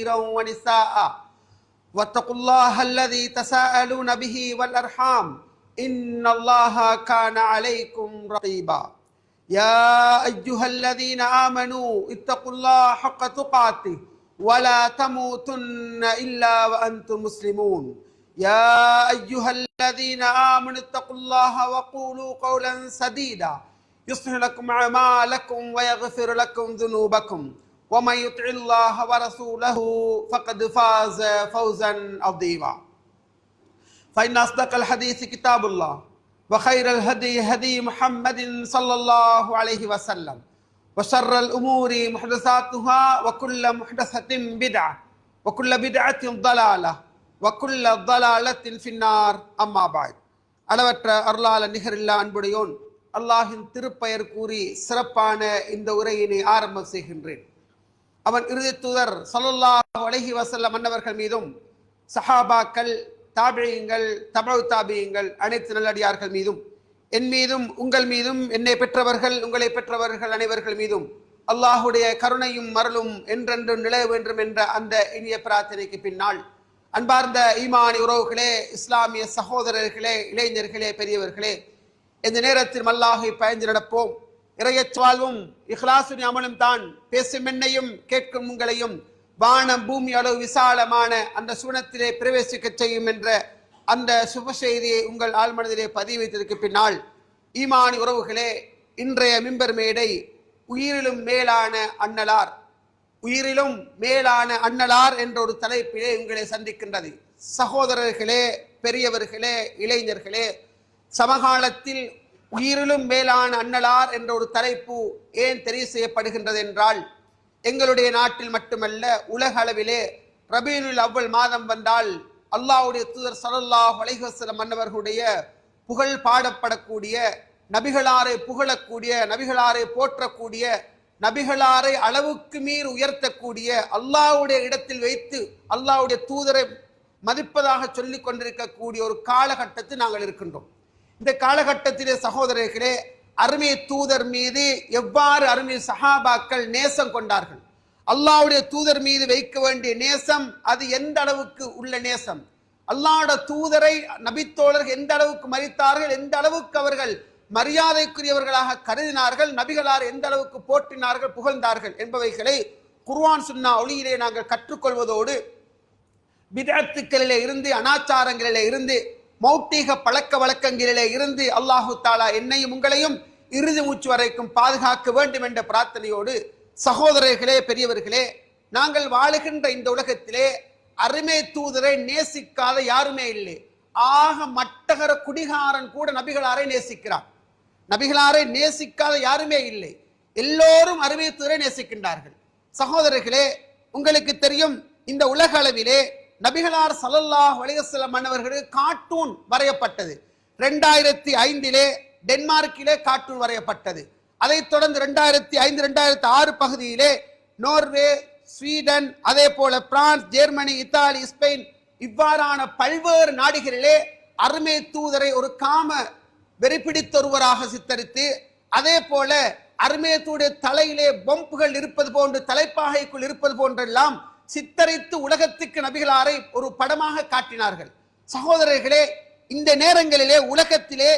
كثيرا ونساء واتقوا الله الذي تساءلون به والأرحام إن الله كان عليكم رقيبا يا أيها الذين آمنوا اتقوا الله حق تقاته ولا تموتن إلا وأنتم مسلمون يا أيها الذين آمنوا اتقوا الله وقولوا قولا سديدا يصلح لكم أعمالكم ويغفر لكم ذنوبكم ومن يطع الله ورسوله فقد فاز فوزا عظيما فإن أصدق الحديث كتاب الله وخير الهدي هدي محمد صلى الله عليه وسلم وشر الأمور محدثاتها وكل محدثة بدعة وكل بدعة ضلالة وكل ضلالة في النار أما بعد அளவற்ற அருளாளன் நிகரில்லா அன்புடையோன் அல்லாஹின் திருப்பெயர் கூறி சிறப்பான இந்த உரையினை ஆரம்பம் செய்கின்றேன். அவன் இறுதி தூதர் ஸல்லல்லாஹு அலைஹி வஸல்லம் அன்னவர்கள் மீதும் சஹாபாக்கள், தாபியீங்கள், தபஉ தாபியீங்கள், அனைத்து நல்லடியார்கள் மீதும், என் மீதும், உங்கள் மீதும், என்னை பெற்றவர்கள், உங்களை பெற்றவர்கள் அனைவர்கள் மீதும் அல்லாஹுடைய கருணையும் மரலும் என்றென்றும் நிலவ வேண்டும் என்ற அந்த இனிய பிரார்த்தனைக்கு பின்னால், அன்பார்ந்த ஈமானி உறவுகளே, இஸ்லாமிய சகோதரர்களே, இளைஞர்களே, பெரியவர்களே, இந்த நேரத்தில் அல்லாஹை பயந்து நடப்போம். இறையச் வாழ்வும் இஹ்லாசுனி அமலும் தான் பேசும் என்னையும் கேட்கும் உங்களையும் வானம் பூமி அளவு விசாலமான அந்த சுவனத்திலே பிரவேசிக்க செய்யும் என்ற அந்த சுப செய்தியை உங்கள் ஆழ்மனதிலே பதிவு வைத்ததற்கு பின்னால், ஈமானி உறவுகளே, இன்றைய மிம்பர் மேடை உயிரிலும் மேலான அன்னலார், உயிரிலும் மேலான அன்னலார் என்ற ஒரு தலைப்பிலே உங்களை சந்திக்கின்றது. சகோதரர்களே, பெரியவர்களே, இளைஞர்களே, சமகாலத்தில் உயிரிலும் மேலான அன்னலார் என்ற ஒரு தலைப்பு ஏன் தெரிவு செய்யப்படுகின்றது என்றால், எங்களுடைய நாட்டில் மட்டுமல்ல உலக அளவிலே ரபீஉல் அவ்வல் மாதம் வந்தால் அல்லாஹ்வுடைய தூதர் ஸல்லல்லாஹு அலைஹி வஸல்லம் அன்னவர்களுடைய புகழ் பாடப்படக்கூடிய, நபிகளாரை புகழக்கூடிய, நபிகளாரை போற்றக்கூடிய, நபிகளாரை அளவுக்கு மீறி உயர்த்தக்கூடிய, அல்லாஹ்வுடைய இடத்தில் வைத்து அல்லாஹ்வுடைய தூதரை மதிப்பதாக சொல்லிக் கொண்டிருக்கக்கூடிய ஒரு காலகட்டத்தில் நாங்கள் இருக்கின்றோம். இந்த காலகட்டத்திலே சகோதரர்களே, அருமை தூதர் மீது எவ்வாறு அருமை சஹாபாக்கள் நேசம் கொண்டார்கள், அல்லாஹ்வுடைய தூதர் மீது வைக்க வேண்டிய நேசம் அது எந்த அளவுக்கு உள்ள நேசம், அல்லாஹ்வுடைய தூதரை நபித்தோழர்கள் எந்த அளவுக்கு மதித்தார்கள், எந்த அளவுக்கு அவர்கள் மரியாதைக்குரியவர்களாக கருதினார்கள், நபிகளார் எந்த அளவுக்கு போற்றினார்கள், புகழ்ந்தார்கள் என்பவைகளை குர்ஆன் சுன்னா ஒளியிலே நாங்கள் கற்றுக்கொள்வதோடு, பிதஅத்துக்களிலே இருந்து, அனாச்சாரங்களிலே இருந்து, மௌட்டிக பழக்க வழக்கங்களிலே இருந்து அல்லாஹு தாலா என்னையும் உங்களையும் இறுதி மூச்சு வரைக்கும் பாதுகாக்க வேண்டும் என்ற பிரார்த்தனையோடு, சகோதரர்களே, பெரியவர்களே, நாங்கள் வாழுகின்ற இந்த உலகத்திலே அருமை தூதரை நேசிக்காத யாருமே இல்லை. ஆக மட்டகர குடிகாரன் கூட நபிகளாரை நேசிக்கிறார். நபிகளாரை நேசிக்காத யாருமே இல்லை. எல்லோரும் அருமை தூதரை நேசிக்கின்றார்கள். சகோதரர்களே, உங்களுக்கு தெரியும், இந்த உலக அளவிலே நபிகளார் ஸல்லல்லாஹு அலைஹி வஸல்லம் அன்னவர்களுக்கு கார்ட்டூன் வரையப்பட்டது. 2005 டென்மார்க்கிலே கார்ட்டூன் வரையப்பட்டது. அதைத் தொடர்ந்து 2005, 2006 பகுதியிலே நோர்வே, ஸ்வீடன், அதே போல பிரான்ஸ், ஜெர்மனி, இத்தாலி, ஸ்பெயின் இவ்வாறான பல்வேறு நாடுகளிலே அருமை தூதரை ஒரு காம வெறிப்பிடித்த ஒருவராக சித்தரித்து, அதே போல அருமை தூடைய தலையிலே பொம்புகள் இருப்பது போன்று, தலைப்பாகைக்குள் இருப்பது போன்றெல்லாம் சித்தரித்து உலகத்துக்கு நபிகளாரை ஒரு படமாக காட்டினார்கள். சகோதரர்களே, இந்த நேரங்களிலே உலகத்திலே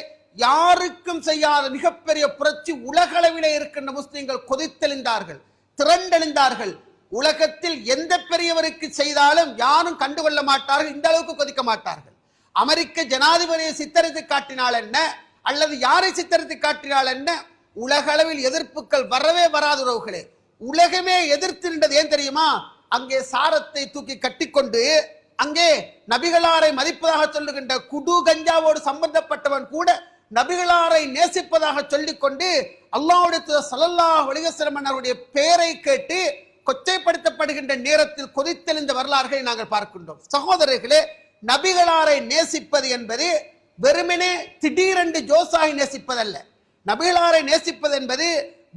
யாருக்கும் செய்யாத மிகப்பெரிய புரட்சி உலகளவிலே இருக்கின்ற முஸ்லிம்கள் கொதித்தெழுந்தார்கள், திரண்டெழுந்தார்கள். உலகத்தில் எந்த பெரியவருக்கு செய்தாலும் யாரும் கண்டுகொள்ள மாட்டார்கள், இந்த அளவுக்கு கொதிக்க மாட்டார்கள். அமெரிக்க ஜனாதிபதியை சித்தரித்து காட்டினால் என்ன, அல்லது யாரை சித்தரித்து காட்டினால் என்ன, உலகளவில் எதிர்ப்புகள் வரவே வராத உறவுகளே. உலகமே எதிர்த்து நின்றது ஏன் தெரியுமா? அங்கே சாரத்தை தூக்கி கட்டிக்கொண்டு, அங்கே நபிகளாரை மதிப்பதாக சொல்லுகின்ற குடு கஞ்சாவோடு சம்பந்தப்பட்டவன் கூட நபிகளாரை நேசிப்பதாக சொல்லிக்கொண்டு அல்லாஹ்வுடைய தூதர் ஸல்லல்லாஹு அலைஹி வஸல்லம் அவருடைய பெயரை கேட்டு கொச்சைப்படுத்தப்படுகின்ற நேரத்தில் கொதித்தெழுந்த வரலாறுகளை நாங்கள் பார்க்கின்றோம். சகோதரர்களே, நபிகளாரை நேசிப்பது என்பது வெறுமனே திடீரென்று ஜோசாகி நேசிப்பதல்ல. நபிகளாரை நேசிப்பது என்பது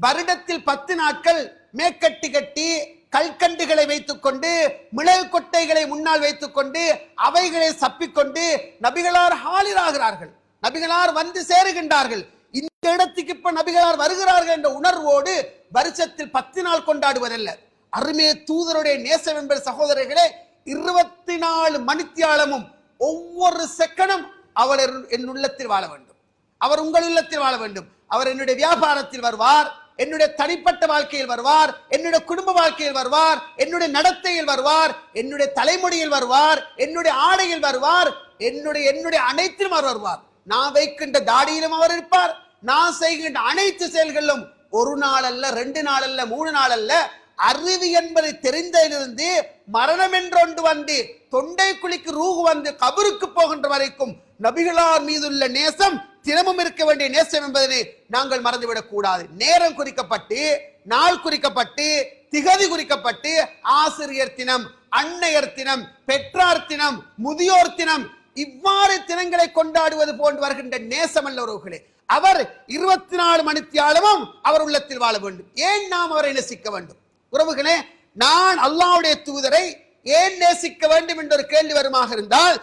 வருடத்தில் 10 நாட்கள் மேக்கட்டி கட்டி கல்கண்டுகளை வைத்துக் கொண்டு, மிளகு கொட்டைகளை முன்னால் வைத்துக் கொண்டு, அவைகளை சப்பிக்கொண்டு நபிகளார் ஹாலிராகிறார்கள், நபிகளார் வந்து சேருகின்றார்கள். இந்த இடத்துக்கு இப்ப நபிகளார் வருகிறார்கள் என்ற உணர்வோடு வருஷத்தில் 10 நாள் கொண்டாடுவதல்ல, அருமே தூதருடைய நேசம் என்பது சகோதரர்களே 24 மணித்தியாலமும் ஒவ்வொரு செகண்டும் அவர் என் உள்ளத்தில் வாழ வேண்டும், அவர் உங்கள் உள்ளத்தில் வாழ வேண்டும். அவர் என்னுடைய வியாபாரத்தில் வருவார், என்னுடைய தனிப்பட்ட வாழ்க்கையில் வருவார், என்னுடைய குடும்ப வாழ்க்கையில் வருவார், என்னுடைய நடத்தையில் வருவார், என்னுடைய தலைமுடியில் வருவார், என்னுடைய ஆடையில் வருவார், என்னுடைய அனைத்திலும் அவர் வருவார். நான் வைக்கின்ற தாடியிலும் அவர் இருப்பார், நான் செய்கின்ற அனைத்து செயல்களிலும் ஒரு நாள் அல்ல, 2 நாள் அல்ல, 3 நாள் அல்ல, அறிவு என்பதை தெரிந்ததிலிருந்து மரணம் என்றொன்று வந்து தொண்டை குழிக்கு ரூஹ் வந்து கபருக்கு போகின்ற வரைக்கும் நபிகளார் மீதுள்ள நேசம் தினமும் இருக்க வேண்டிய நேசம் என்பதனை நாங்கள் மறந்துவிடக் கூடாது. நேரம் குறிக்கப்பட்டு, நாள் குறிக்கப்பட்டு, திகதி குறிக்கப்பட்டு, ஆசிரியர் தினம், அன்னையர் தினம், பெற்றார் தினம், முதியோர் தினம், இவ்வாறு தினங்களை கொண்டாடுவது போன்று வருகின்ற நேசம் அல்ல உறவுகளே. அவர் 24 மணித்தியாலமும் அவர் உள்ளத்தில் வாழ வேண்டும். ஏன் நாம் அவரை நேசிக்க வேண்டும் உறவுகளே? நான் அல்லாஹ்வுடைய தூதரை ஏன் நேசிக்க வேண்டும் என்ற ஒரு கேள்வி வருமாக இருந்தால்,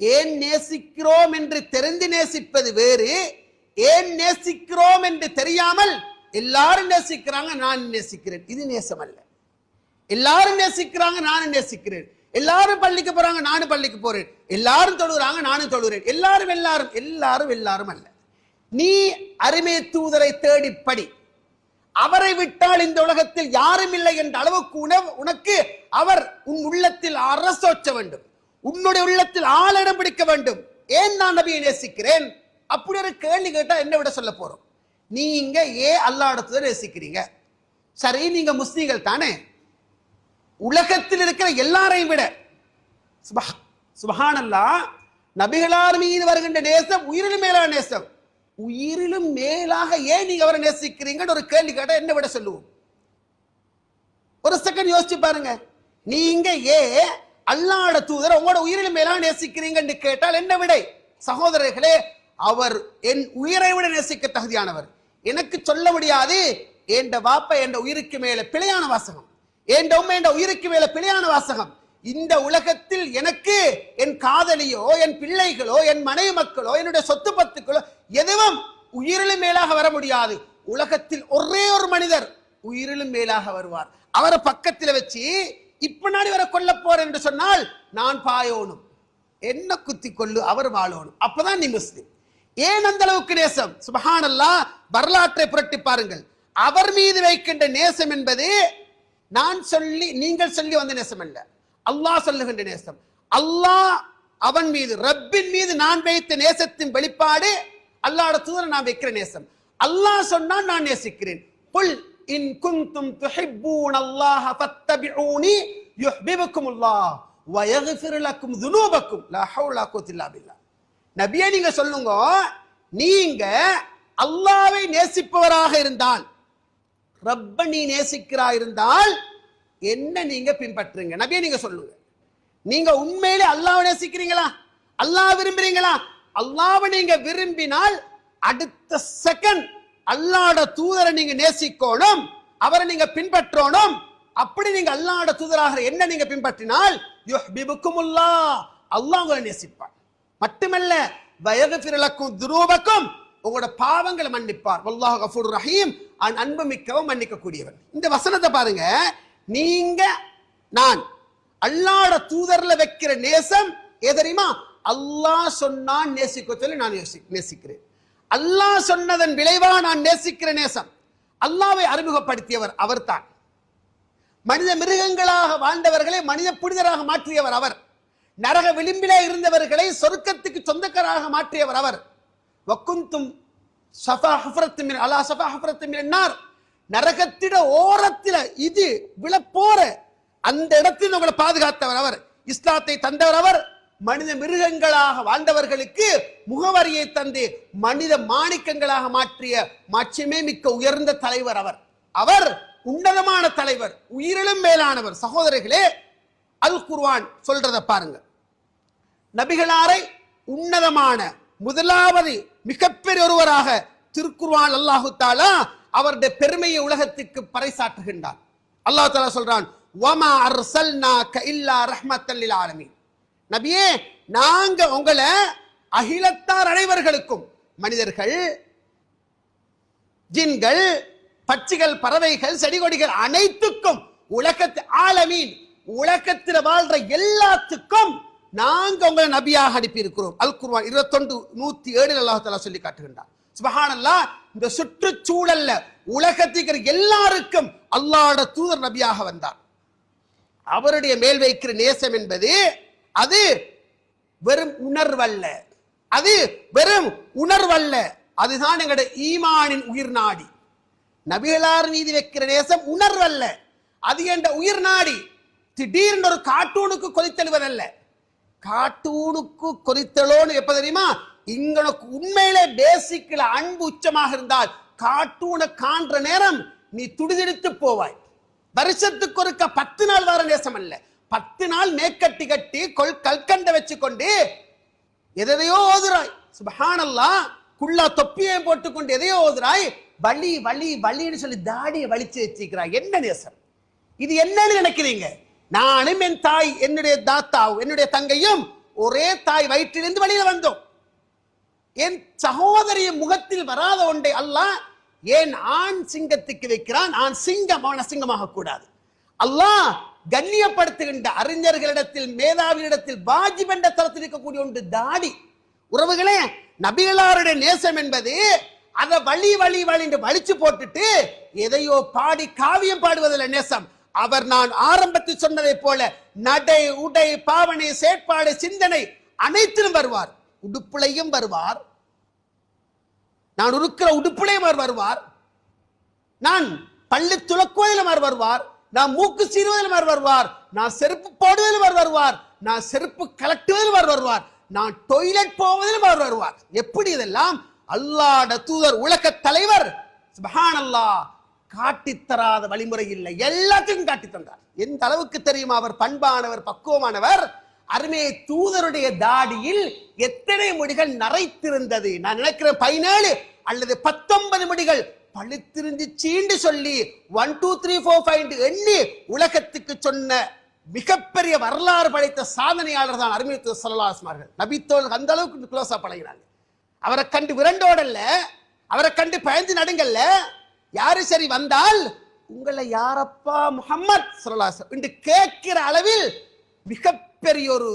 ஏன் நேசிக்கிறோம் என்று தெரிந்து நேசிப்பது வேறு, ஏன் நேசிக்கிறோம் என்று தெரியாமல் எல்லாரும் நேசிக்கிறாங்க நான் நேசிக்கிறேன், இது நேசம் அல்ல. எல்லாரும் நேசிக்கிறாங்க நானும் நேசிக்கிறேன், எல்லாரும் பள்ளிக்கு போறாங்க நானும் பள்ளிக்கு போறேன், எல்லாரும் தொழுகிறாங்க நானும் தொழுகிறேன், எல்லாரும் எல்லாரும் எல்லாரும் எல்லாரும் அல்ல. நீ அருமை தூதரை தேடி படி, அவரை விட்டால் இந்த உலகத்தில் யாரும் இல்லை என்ற அளவுக்கு உனக்கு அவர் உன் உள்ளத்தில் அரசோச்ச வேண்டும், உன்னுடைய உள்ளத்தில் ஆளிடம் பிடிக்க வேண்டும். ஏன் நான் நபியை நேசிக்கிறேன் அப்படி ஒரு கேள்வி கேட்டா என்ன விட சொல்ல போறோம்? நீங்க ஏன் அல்லாஹ்வை நேசிக்கிறீங்க? சரி, நீங்க முஸ்லிம்கள் தானே, உலகத்தில் இருக்கிற எல்லாரையும் விட சுப்ஹானல்லாஹ் நபிகளார் மீது வருகின்ற நேசம் உயிரிலும் மேலான நேசம். உயிரிலும் மேலாக ஏன் நீங்க அவரை நேசிக்கிறீங்கன்னு ஒரு கேள்வி கேட்டா என்ன விட சொல்லுவோம்? ஒரு செகண்ட் யோசிச்சு பாருங்க. நீங்க ஏன் அல்லாஹ்வுடைய தூதர் உங்களோட உயிரிலும் மேலாக நேசிக்கிறீங்கன்னு கேட்டால் என்ன விடை? சகோதரர்களே, அவர் என் உயிரை விட நேசிக்க தகுதியானவர். எனக்கு சொல்ல முடியாது என்ற வாப்ப என்ற உயிருக்கு மேல பிழையான வாசகம், என் உம்மை என்ற உயிருக்கு மேல பிழையான வாசகம். இந்த உலகத்தில் எனக்கு என் காதலியோ, என் பிள்ளைகளோ, என் மனைவி மக்களோ, என்னுடைய சொத்து பத்துக்களோ எதுவும் உயிரிலும் மேலாக வர முடியாது. உலகத்தில் ஒரே ஒரு மனிதர் உயிரிலும் மேலாக வருவார். அவரை பக்கத்தில் வச்சு இப்ப நாடி வர கொல்ல போறேன் என்று சொன்னால் நான் பாயோனும், என்ன குத்தி கொள்ளு, அவர் வாழணும், அப்பதான் நீ முஸ்லிம். ஏன் அந்த அளவுக்கு நேசம்? சுப்ஹானல்லாஹ், வரலாற்றை புரட்டி பாருங்கள். அவர் மீது வைக்கின்ற நேசம் என்பது நான் சொல்லி நீங்கள் சொல்லி வந்த நேசம் அல்ல, அல்லாஹ் சொல்லுகின்ற நேசம். அல்லாஹ் அவன் மீது, ரப்பின் மீது நான் வைத்த நேசத்தின் வெளிப்பாடு அல்லாஹ்வுடைய தூதரை நான் வைக்கிற நேசம். அல்லாஹ் சொன்னான் நான் நேசிக்கிறேன். குல் இன் குன்தும் துஹிப்பூனல்லாஹ ஃபத்தபிஊனி யுஹ்பிபுக்குமுல்லாஹ் வ யக்ஃபிர் லக்கும் ذுனூபக்கும் லா ஹவ்ல வலா குவத்த இல்லா பில்லாஹ். நபியே நீங்க சொல்லுங்க, நீங்க அல்லாஹ்வை நேசிப்பவராக இருந்தால், ரப்ப நீ நேசிக்கிறாய் இருந்தால் என்ன நீங்க பின்பற்றுங்க. நபியே நீங்க சொல்லுங்க, நீங்க உண்மையிலே அல்லாஹ்வை நேசிக்கிறீங்களா? அல்லாஹ் விரும்புறீங்களா? அல்லாஹ்வை நீங்க விரும்பினால் அடுத்த செகண்ட் அல்லாஹ்வுடைய தூதரை நீங்க நேசிக்கணும், அவரை நீங்க பின்பற்றணும். அப்படி நீங்க அல்லாஹ்வுடைய தூதராக என்ன நீங்க பின்பற்றினால் யுஹ்பிபுக்குமுல்லாஹ், அல்லாஹ் உங்களை நேசிப்பார். மட்டுமல்ல வயக்ஃபிர் லக்கும் ذுனூபக்கும், உங்களோட பாவங்களை மன்னிப்பார். வல்லாஹு கஃபூர் ரஹீம், அன்பு மிக்கவன் மன்னிக்க கூடியவன். இந்த வசனத்தை பாருங்க. நீங்க நான் அல்லாஹ்வுடைய தூதர்ல வைக்கிற நேசம் எது தெரியுமா? அல்லாஹ் சொன்னான் நேசிக்க சொல்லி நான் நேசிக்கிறேன். அல்லாஹ் சொன்னதன் விளைவா நான் நேசிக்கிற நேசம். அல்லாஹ்வை அறிமுகப்படுத்தியவர் அவர்தான். மனித மிருகங்களாக வாழ்ந்தவர்களை மனித புனிதராக மாற்றியவர் அவர். நரக விளிம்பிலே இருந்தவர்களை சொர்க்கத்துக்கு சொந்தக்காராக மாற்றியவர் அவர். வக்குந்தும் ஷஃபா ஹுஃப்ரத்தின் மின் அலா ஷஃபா ஹுஃப்ரத்தின் மின் நார், நரகத்திட ஓரத்தில இது விழப்போற அந்த இடத்தில் உங்களை பாதுகாத்தவர் அவர். இஸ்லாத்தை தந்தவர் அவர். மனித மிருகங்களாக வாழ்ந்தவர்களுக்கு முகவரியை தந்து மனித மாணிக்கங்களாக மாற்றிய மாட்சிமே மிக்க உயர்ந்த தலைவர் அவர். அவர் உன்னதமான தலைவர், உயிரிலும் மேலானவர். சகோதரர்களே, அல் குர்ஆன் சொல்றத பாருங்க. நபிகளாரை உன்னதமான முதலாவது மிகப்பெரிய ஒருவராக திருக்குர்ஆன் அல்லாஹு தஆலா அவருடைய பெருமையை உலகத்துக்கு பறைசாற்றுகின்றார். அல்லாஹ் தஆலா சொல்றான், வமா அர்சல்னாக இல்லா ரஹ்மத்தல் லில் ஆலமீன். நபியே, நாங்க உங்களை அகிலத்தார் அனைவர்களுக்கும், மனிதர்கள், ஜின்கள், பட்சிகள், பறவைகள், செடி கொடிகள் அனைத்துக்கும், உலகத்து ஆலமீன், உலகத்தில் வாழ்ற எல்லாத்துக்கும் நாங்க உங்களை நபியாக அனுப்பி இருக்கிறோம். அல் குர்ஆன் 21:107 அல்லாஹ் தஆலா சொல்லி காட்டுகின்றார். சுப்ஹானல்லாஹ். இந்த சுற்றுச்சூழல்ல உலகத்துக்கு எல்லாருக்கும் அல்லாஹ்வுடைய தூதர் நபியாக வந்தார். அவருடைய மேல் வைக்கிற நேசம் என்பது அது வெறும் உணர்வல்ல, அது வெறும் உணர்வல்ல, அதுதான் எங்களுடைய ஈமானின் உயிர் நாடி. நபிகளார் மீது வைக்கிற நேசம் உணர்வல்ல, அது என்ற உயிர் நாடி. திடீர்னு ஒரு கார்ட்டூனுக்கு கொதித்தெழுவதல்ல. கார்ட்டூனுக்கு கொதித்தலோன்னு எப்ப தெரியுமா? இங்கனுக்கு உண்மையிலே பேசிக்கல அன்பு உச்சமாக இருந்தால் கார்ட்டூனை காண்ற நேரம் நீ துடிதுடித்து போவாய். வருஷத்துக்கு ஒருக்க 10 நாள் வர நேசம் அல்ல, 10 நாள் மேக்கட்டி கட்டி கல்கண்ட வச்சு கொண்டு எதையோ ஓதுறாய். சுப்ஹானல்லாஹ். குள்ளா தொப்பியை போட்டுக்கொண்டு எதையோ ஓதுறாய். வலி வலி வலின்னு சொல்லி தாடியை வலிச்சு வச்சுக்கிறாய். என்ன நேசம் இது? என்னன்னு நினைக்கிறீங்க? நானும் என் தாய், என்னுடைய தாத்தாவும் என்னுடைய தங்கையும் ஒரே தாய் வயிற்றிலிருந்து வெளியில வந்தோம். என் சகோதரியின் முகத்தில் வராத ஒன்றை அல்லாஹ் ஏன் ஆண் சிங்கத்துக்கு வைக்கிறான்? ஆண் சிங்கம் அவன் அசிங்கமாக கூடாது. அல்லாஹ் கண்ணியப்படுத்துகின்ற அறிஞர்களிடத்தில், மேதாவிகளிடத்தில் வாஜிப் என்ற தரத்தில் இருக்கக்கூடிய ஒன்று தாடி. உறவுகளே, நபிகளாருடைய நேசம் என்பது அதை வழி வழி வழி என்று வலிச்சு போட்டுட்டு எதையோ பாடி காவியம் பாடுவதில் நேசம். அவர் நான் ஆரம்பத்தில் சொன்னதை போல நடை, உடை, பாவனை, செயற்பாடு, சிந்தனை அனைத்திலும் வருவார். உடுப்புலையும் வருவார், நான் இருக்கிற உடுப்புலையும் வருவார், நான் பள்ளி துளக்குவதிலும் வருவார், நான் மூக்கு சீருவதிலும் வருவார், நான் செருப்பு போடுவதிலும் வருவார், நான் செருப்பு கலட்டுவதிலும் வருவார், நான் டொய்லெட் போவதிலும் வருவார். எப்படி இதெல்லாம்? அல்லாஹ்வுடைய தூதர், உலக தலைவர் சுப்ஹானல்லாஹ் காட்டித்தராத வழிமுறை இல்லை, எல்லாத்தையும் காட்டி தந்தார். எந்த அளவுக்கு தெரியுமா? அவர் பண்பானவர், பக்குவமானவர். அருமை தூதருடைய தாடியில் எத்தனை முடிகள் நரைத்திருந்தது? நான் நினைக்கிறேன் 17 அல்லது 19 முடிகள் பழுத்திருந்துச்சின்னு சொல்லி 1 2 3 4 5 எண்ணி உலகத்துக்கு சொன்ன மிகப்பெரிய வரலாறு படைத்த சாதனையாளர் தான் அருமை தூதர் ஸல்லல்லாஹு அலைஹி வஸல்லம். நபித்தோல் அந்த அளவுக்கு க்ளோஸா பழகினாங்க. அவரை கண்டு விரண்டோடல்ல, அவரை கண்டு பயந்து நடுங்கல்ல. யாரு சரி வந்தால் உங்களை யாரப்பா முஹம்மத் ஸல்லல்லாஹு அலைஹி வஸல்லம் என்று கேட்கிற அளவில் மிகப்பெரிய ஒரு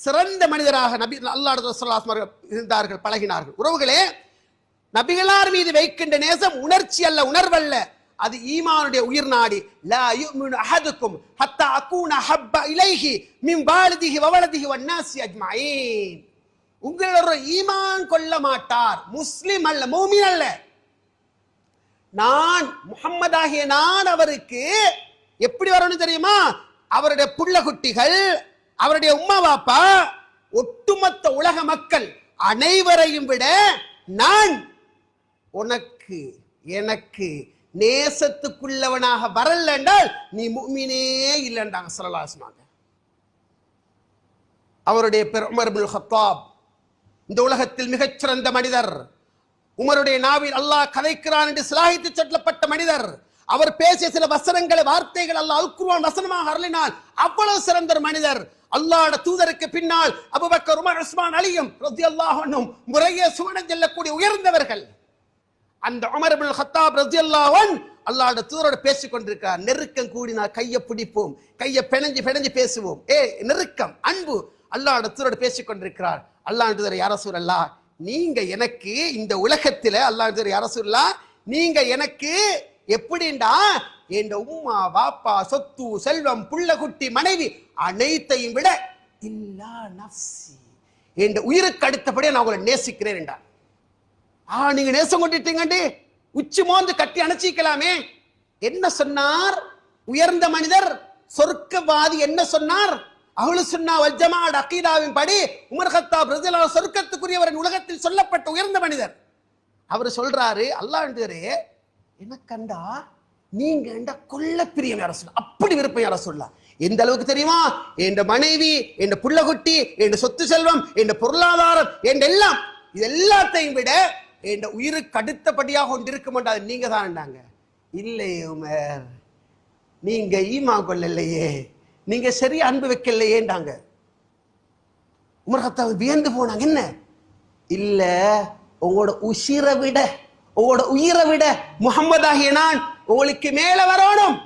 சிறந்த மனிதராக நபி அல்லாஹ் ஸல்லல்லாஹு அலைஹி வஸல்லம் இருந்தார்கள், பழகினார்கள். உறவுகளே, நபிகளார் மீது வைக்கின்ற நேசம் உணர்ச்சி அல்ல, உணர்வல்ல, அது ஈமானுடைய உயிர் நாடி. லா யுமினு அஹதுக்கும் ஹத்தா அகூன ஹப்ப இலைஹி மின் வாலிதிஹி வவலதிஹி வன்னாஸி அஜ்மஈன். உங்களோட ஈமான் கொள்ள மாட்டார், முஸ்லிம் அல்ல, மூமின் அல்ல. நான் முஹம்மதாகிய நான் அவருக்கு எப்படி வரணும் தெரியுமா? அவருடைய புள்ள குட்டிகள், அவருடைய உம்மா பாப்பா, ஒட்டுமொத்த உலக மக்கள் அனைவரையும் விட நான் உனக்கு எனக்கு நேசத்துக்குள்ளவனாக வரல என்றால் நீ முஃமினே இல்லைன்றாங்க ஸல்லல்லாஹு அலைஹி வஸல்லம். அவருடைய பேர் உமர் இப்னுல் கத்தாப். இந்த உலகத்தில் மிகச்சிறந்த மனிதர். உமருடைய நாவில் அல்லாஹ் கதைக்கிறான் என்று சிலாகித்து சொல்லப்பட்ட மனிதர். அவர் பேசிய சில வசனங்களை, வார்த்தைகள் அல்லாஹ் அல் குர்ஆன் வசனமாக அருளினான். அவ்வளவு சிறந்த மனிதர். அல்லாஹ்வுடைய தூதருக்கு பின்னால் அபூபக்கர், உமர், உஸ்மான், அலியும் ரலியல்லாஹு அன்ஹும் முறையே சுவனம் செல்லக்கூடிய உயர்ந்தவர்கள். அந்த உமர் இப்னுல் கத்தாப் ரலியல்லாஹு அன்ஹு அல்லாஹ்வுடைய தூதரோடு பேசிக் கொண்டிருக்கிறார். நெருக்கம் கூடினால் கையை பிடிப்போம், கையை பிணைஞ்சு பிணைஞ்சு பேசுவோம். நெருக்கம், அன்பு. அல்லாஹ்வுடைய தூதரோடு பேசிக் கொண்டிருக்கிறார். அல்லாஹ்வுடைய தூதர், யா ரசூலல்லாஹ், நீங்க எனக்கு இந்த உலகத்தில, அல்லாஹ்வுடைய தூதர், யா ரசூலல்லாஹ், நீங்க எனக்கு எப்படிண்டா என் உம்மா வாப்பா சொத்து செல்வம் புள்ள குட்டி மனைவி அனைத்தையும் விட இல்லா நஃப்ஸி, என் உயிருக்கு அடுத்தபடியே நான் உங்களை நேசிக்கிறேன் என்றார். நீங்க நேசம் கொண்டுட்டீங்கண்டி உச்சி மோந்து கட்டி அணைச்சிக்கலாமே. என்ன சொன்னார் உயர்ந்த மனிதர், சொர்க்கவாதி? என்ன சொன்னார்? அஹ்லு சுன்னா வல் ஜமாஅத் அகீதாவின் படி உமர் கத்தாப் ரலியல்லாஹு அன்ஹு சொர்க்கத்துக்குரியவர், உலகத்தில் சொல்லப்பட்ட உயர்ந்த மனிதர். அவர் சொல்றாரு, அல்லாஹ்வே எனக்கண்டா நீங்க என்ற கொல்ல பிரியம் யார சொல்ல, அப்படி விருப்பம் யார சொல்ல. எந்த அளவுக்கு தெரியுமா? என் மனைவி, என் புள்ளகுட்டி, என் சொத்து செல்வம், என் பொருளாதாரம், என் எல்லாம், இது எல்லாத்தையும் விட என் உயிருக்கு அடுத்தபடியாக ஒன்று இருக்க மாட்டாது, நீங்க தான். இல்லையே உமர், நீங்க ஈமா கொள்ளலையே, நீங்க சரியா அன்பு வைக்கலையேண்டாங்க. உமர் கத்தாப் வியந்து போனாங்க. என்ன? இல்ல, உங்களோட உயிரை விட, உங்களோட உயிரை விட முஹம்மதாகிய நான் உங்களுக்கு மேல வரணும்.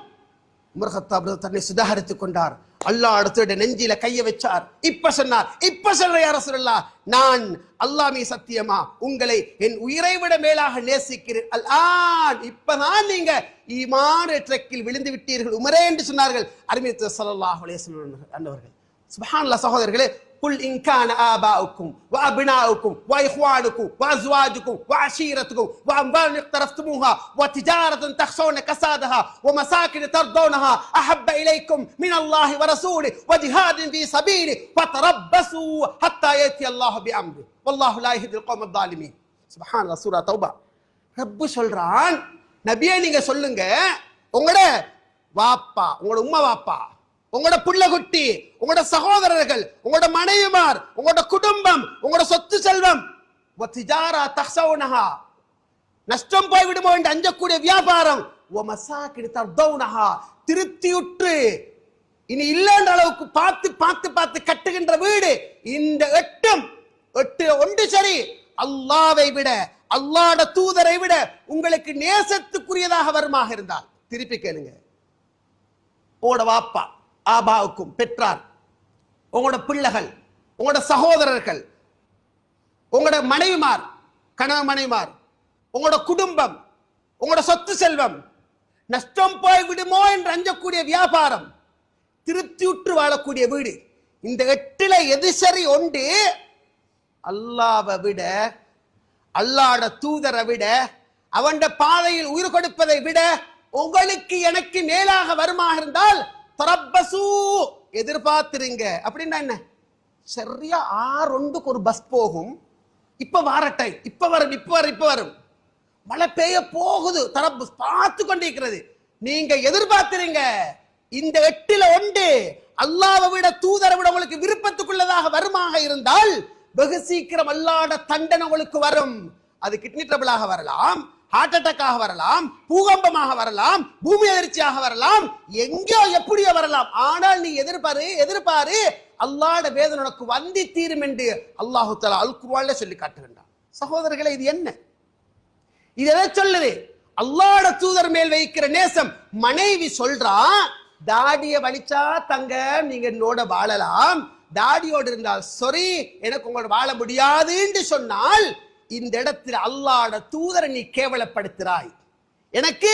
உமர் கத்தாப் தன்னை சுதாகரித்துக் கொண்டார். அல்லாஹ் அடுத்த நெஞ்சில கைய வச்சார். இப்ப சொன்னார், இப்ப சொல்ற யா ரசூலுல்லாஹ், நான் அல்லாஹ் மீ சத்தியமா உங்களை என் உயிரை விட மேலாக நேசிக்கிறேன். அல்ஆன், இப்பதான் நீங்க ஈமான் ட்ரக்கில் விழுந்து விட்டீர்கள் உமரே என்று சொன்னார்கள் அருமை ஸல்லல்லாஹு அலைஹி வஸல்லம் அன்னவர்கள். சுப்ஹானல்லாஹ். சகோதரர்களே, قل إن كان آباؤكم وأبناؤكم وإخوانكم وأزواجكم وعشيرتكم وأموال اقترفتموها وتجارة تخشون كسادها ومساكن ترضونها أحب إليكم من الله ورسوله وجهاد في سبيله فتربصوا حتى يأتي الله بأمره والله لا يهدي القوم الظالمين. سبحان الله. சூரா தௌபா. ரப்பு சொல்றான், நபியே நீங்க சொல்லுங்க, உங்களோட வாப்பா, உங்களோட உம்மா வாப்பா, உங்களோட புள்ள குட்டி, உங்களோட சகோதரர்கள், உங்களோட மனைவிமார், உங்களோட குடும்பம், உங்களோட சொத்து செல்வம், நஷ்டம் போய்விடுமோ என்று அஞ்சக்கூடிய வியாபாரம், திருப்தியுற்று இனி இல்லைன்ற அளவுக்கு பார்த்து பார்த்து பார்த்து கட்டுகின்ற வீடு, இந்த எட்டு ஒன்று சரி அல்லாவை விட, அல்லாஹ்வுடைய தூதரை விட உங்களுக்கு நேசத்துக்குரியதாக வருமாக இருந்தால், திருப்பி கேளுங்க, உங்களோட வாப்பா ஆபாவுக்கும் பெற்றார், உங்களோட பிள்ளைகள், உங்களோட சகோதரர்கள், உங்களோட மனைவிமார், கணவன் மனைவிமார், உங்களோட குடும்பம், உங்களோட சொத்து செல்வம், நஷ்டம் போய் விடுமோ என்று அஞ்சக்கூடிய வியாபாரம், திருப்தியுற்று வாழக்கூடிய வீடு, இந்த 8ல எது சரி ஒன்று அல்லாஹ்வை விட, அல்லாஹ்வுடைய தூதரை விட, அவன் பாதையில் உயிர் கொடுப்பதை விட உங்களுக்கு எனக்கு மேலாக வருமாக இருந்தால் தரப்பசு, எதிர்பார்த்துருங்க. அப்படின்னா என்ன? சரியா 6:01 ஒரு பஸ் போகும், இப்ப வாரட்டை, இப்ப வரும், இப்ப வரும், மழை பெய்ய போகுது, தரப்பஸ் பார்த்து கொண்டிருக்கிறது, நீங்க எதிர்பார்த்துருங்க. இந்த 8ல ஒன்று அல்லாஹ்வை விட தூதரை விட உங்களுக்கு விருப்பத்துக்குள்ளதாக வருமாக இருந்தால் வெகு சீக்கிரம் அல்லாஹ்வுடைய தண்டனை உங்களுக்கு வரும். அது கிட்னி ட்ரபிளாக வரலாம், ஹார்ட் அட்டாக்காக வரலாம், பூகம்பமாக வரலாம், பூமி அதிர்ச்சியாக வரலாம், எங்கேயோ எப்படியோ வரலாம். ஆனால் நீ எதிர்பாரு அல்லாஹ்வுடைய வேதனை உனக்கு வந்தி தீரும் என்று அல்லாஹ் தஆலா அல் குர்ஆன்ல சொல்லி காட்டுகின்றான். சகோதரர்களே, இது என்ன? இது எதை சொல்லுது? அல்லாஹ்வுடைய தூதர் மேல் வைக்கிற நேசம். மனைவி சொல்றா, தாடிய வலிச்சா தங்க நீங்க என்னோட வாழலாம், தாடியோடு இருந்தால் சொரி எனக்கு உங்களோட வாழ முடியாது என்று சொன்னால் இந்த இடத்தில் அல்லாஹ்வுடைய தூதரை நீ கேவலப்படுத்துறாய். எனக்கு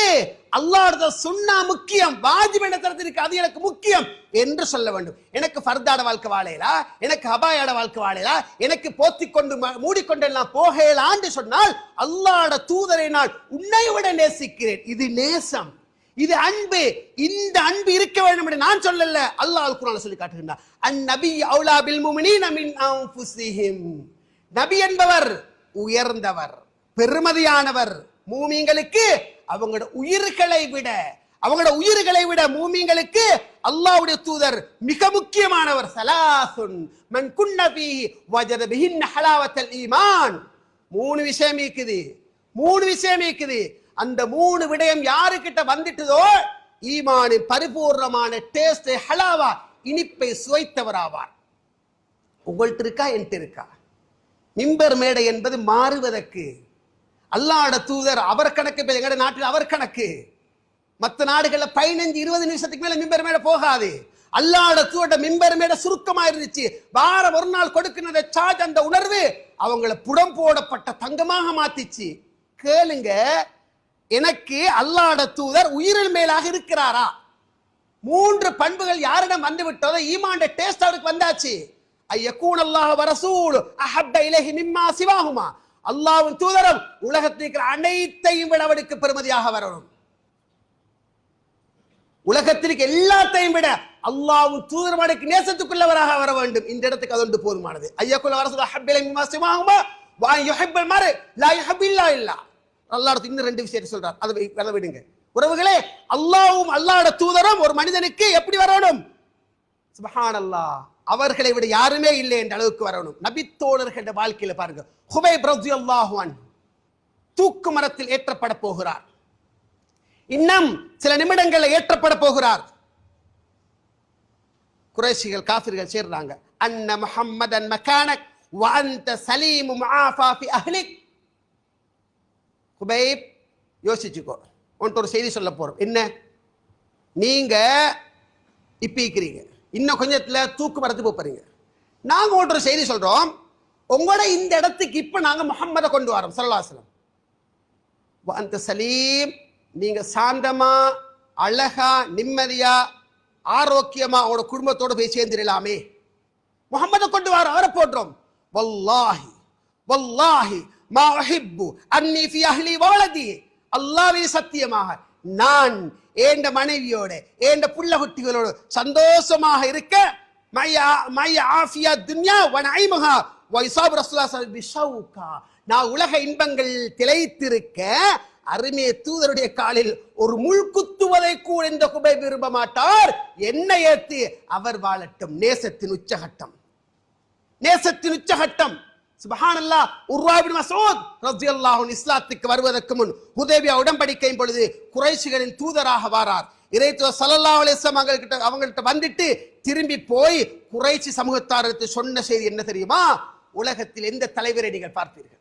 அல்லாஹ்வுடைய சுன்னா முக்கியம், வாஜிப் என்ற தரத்திற்கு அது எனக்கு முக்கியம் என்று சொல்ல வேண்டும். எனக்கு ஃபர்தாட வாழ்க்கை வாழையலா, எனக்கு ஹபாயாட வாழ்க்கை வாழையலா, எனக்கு போத்திக்கொண்டு மூடிக்கொண்டு எல்லாம் போகலான்னு சொன்னால் அல்லாஹ்வுடைய தூதரை நான் உன்னை விட நேசிக்கிறேன். இது நேசம், இது அன்பு. இந்த அன்பு இருக்க வேண்டும் என்று நான் சொல்லல, அல்லாஹ் அல் குர்ஆன்ல சொல்லி காட்டுகின்றார். அன்-நபி அவுலா பில் முஃமினீன மின் அன்ஃபுஸிஹிம். நபி என்பவர் உயர்ந்தவர், பெருமதியானவர். மூமின்களுக்கு அவங்களோட உயிர்களை விட மூமின்களுக்கு அல்லாஹ்வுடைய தூதர் மிக முக்கியமானவர். ஸலாசுன் மன் குன்ன ஃபீஹி வஜத பிஹின் ஹலாவத்தல் ஈமான். 3 விஷயம் இருக்குது. அந்த 3 விடயம் யாருக்கிட்ட வந்துட்டதோ ஈமானின் பரிபூர்ணமான டேஸ்ட், ஹலாவா, இனிப்பை சுவைத்தவராவார். உங்கள்ட்ட இருக்கா, என்கிட்ட இருக்கா? மிம்பர் மேடை என்பது மாறுவதற்கு, அல்லாஹ்வுடைய தூதர் அவர் கணக்கு, எங்கட நாட்டில் அவர் கணக்கு. மற்ற நாடுகள்ல 15-20 நிமிஷத்துக்கு மேல மிம்பர் மேடை போகாது. அல்லாஹ்வுடைய தூதர் மிம்பர் மேடை சுருக்கமா இருந்துச்சு. வாரம் ஒரு நாள் கொடுக்கிற சார்ஜ், அந்த உணர்வு அவங்களை புடம் போடப்பட்ட தங்கமாக மாத்திச்சு. கேளுங்க, எனக்கு அல்லாஹ்வுடைய தூதர் உயிரில் மேலாக இருக்கிறாரா? 3 பண்புகள் யாரிடம் வந்து விட்டதோ ஈமான் டேஸ்ட் அவருக்கு வந்தாச்சு. ஐயக்கூன் அல்லாஹ் வ ரசூல் அஹப்ப இலைஹி மிம்மா சிவாஹுமா. அல்லாஹ்வின் தூதரும் உலகத்தில் இருக்கிற அனைத்தையும் விட அவருக்கு பெருமதியாக வரணும். உலகத்திற்கு எல்லாத்தையும் விட அல்லாஹ்வின் தூதருக்கு நேசத்துக்குள்ளவராக வர வேண்டும். இந்த இடத்துக்கு அது ஒன்று போதுமானது. ஐயக்கூன் வ ரசூல் அஹப்ப இலைஹி மிம்மா சிவாஹுமா வ யுஹிப்புல் மர் லா யுஹிப்பு இல்லா. அல்லாஹ் இன்னும் 2 விஷயத்தை சொல்றார், அதை விடுங்க. உறவுகளே, அல்லாஹ்வும் அல்லாஹ்வுடைய தூதரும் ஒரு மனிதனுக்கு எப்படி வரணும்? சுப்ஹானல்லாஹ், அவர்களை விட யாருமே இல்லை என்ற அளவுக்கு வரணும். நபித்தோழர்கள் வாழ்க்கையில பாருங்க, ஹுபைப் ரலியல்லாஹு அன்ஹு தூக்கு மரத்தில் ஏற்றப்பட போகிறார். இன்னும் சில நிமிடங்களில் ஏற்றப்பட போகிறார். குறைஷிகள், காஃபிர்கள் சேர்றாங்க. அன்ன முஹம்மதன் மகானக் வ அன்த சலீமு முஆஃபா ஃபி அஹ்லிக். ஹுபைப், யோசிச்சுக்கோ, உன்ட்டு ஒரு செய்தி சொல்ல போறோம். என்ன? நீங்க இப்ப இருக்கிறீங்க, இன்னும் கொஞ்சத்துல தூக்கு மரத்து போறீங்க. நாங்க உன்ட்டு ஒரு செய்தி சொல்றோம். உங்களோட இந்த இடத்துக்கு இப்ப நாங்க முஹம்மதை கொண்டு வரோம் ஸல்லல்லாஹு அலைஹி வஸல்லம். அந்த சலீம், நீங்க சாந்தமா அழகா நிம்மதியா ஆரோக்கியமா அவரோட குடும்பத்தோட போய் சேர்ந்துடலாமே. முஹம்மதை கொண்டு வர அவரை போடுறோம். வல்லாஹி வல்லாஹி மா உஹிப்பு அன்னி ஃபி அஹ்லி வலதி, அல்லாஹ்வே சத்தியமாக நான் ஏண்ட மனைவியோட ஏண்ட புள்ள குட்டிகளோட சந்தோஷமாக இருக்க மைய ஆஃபியா துன்யா வ நைமுஹா வ இஸாப் ரசூலுல்லாஹி ஸல்லல்லாஹு அலைஹி வஸல்லம், நான் உலக இன்பங்கள் திளைத்திருக்க அருமைய தூதருடைய காலில் ஒரு முள் குத்துவதை கூட இந்த குபை விரும்ப மாட்டார். என்ன ஏத்து அவர் வாழட்டும். நேசத்தின் உச்சகட்டம், நேசத்தின் உச்சகட்டம். சுப்ஹானல்லாஹ். உர்வா இப்னு மஸ்ஊத் ரலியல்லாஹு அன்ஹு இஸ்லாத்துக்கு வருவதற்கு முன் ஹுதைபியா உடன்படிக்கையின் பொழுது குறைஷிகளின் தூதராக வாரார். இறைத்தூதர் ஸல்லல்லாஹு அலைஹி வஸல்லம் அவங்கள்ட்ட வந்துட்டு திரும்பி போய் குறைஷி சமூகத்தாருக்கு சொன்ன செய்தி என்ன தெரியுமா? உலகத்தில் எந்த தலைவரை நீங்கள் பார்த்தீர்கள்?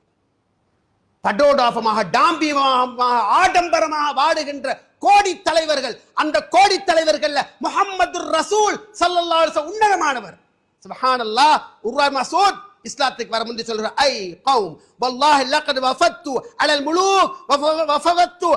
படோடாபமாக டாம்பியமாக ஆடம்பரமாக வாடுகின்ற கோடி தலைவர்கள், அந்த கோடி தலைவர்கள் முஹம்மது ரசூல் ஸல்லல்லாஹு அலைஹி வஸல்லம் உன்னதமானவர். சுப்ஹானல்லாஹ். உர்வா இப்னு மஸ்ஊத் இஸ்லாத்துக்கு வர முந்தி சொல்ற, ஐ கௌம் வல்லாஹி லகத் வஃபத்து அலல் முலூக் வஃபவத்து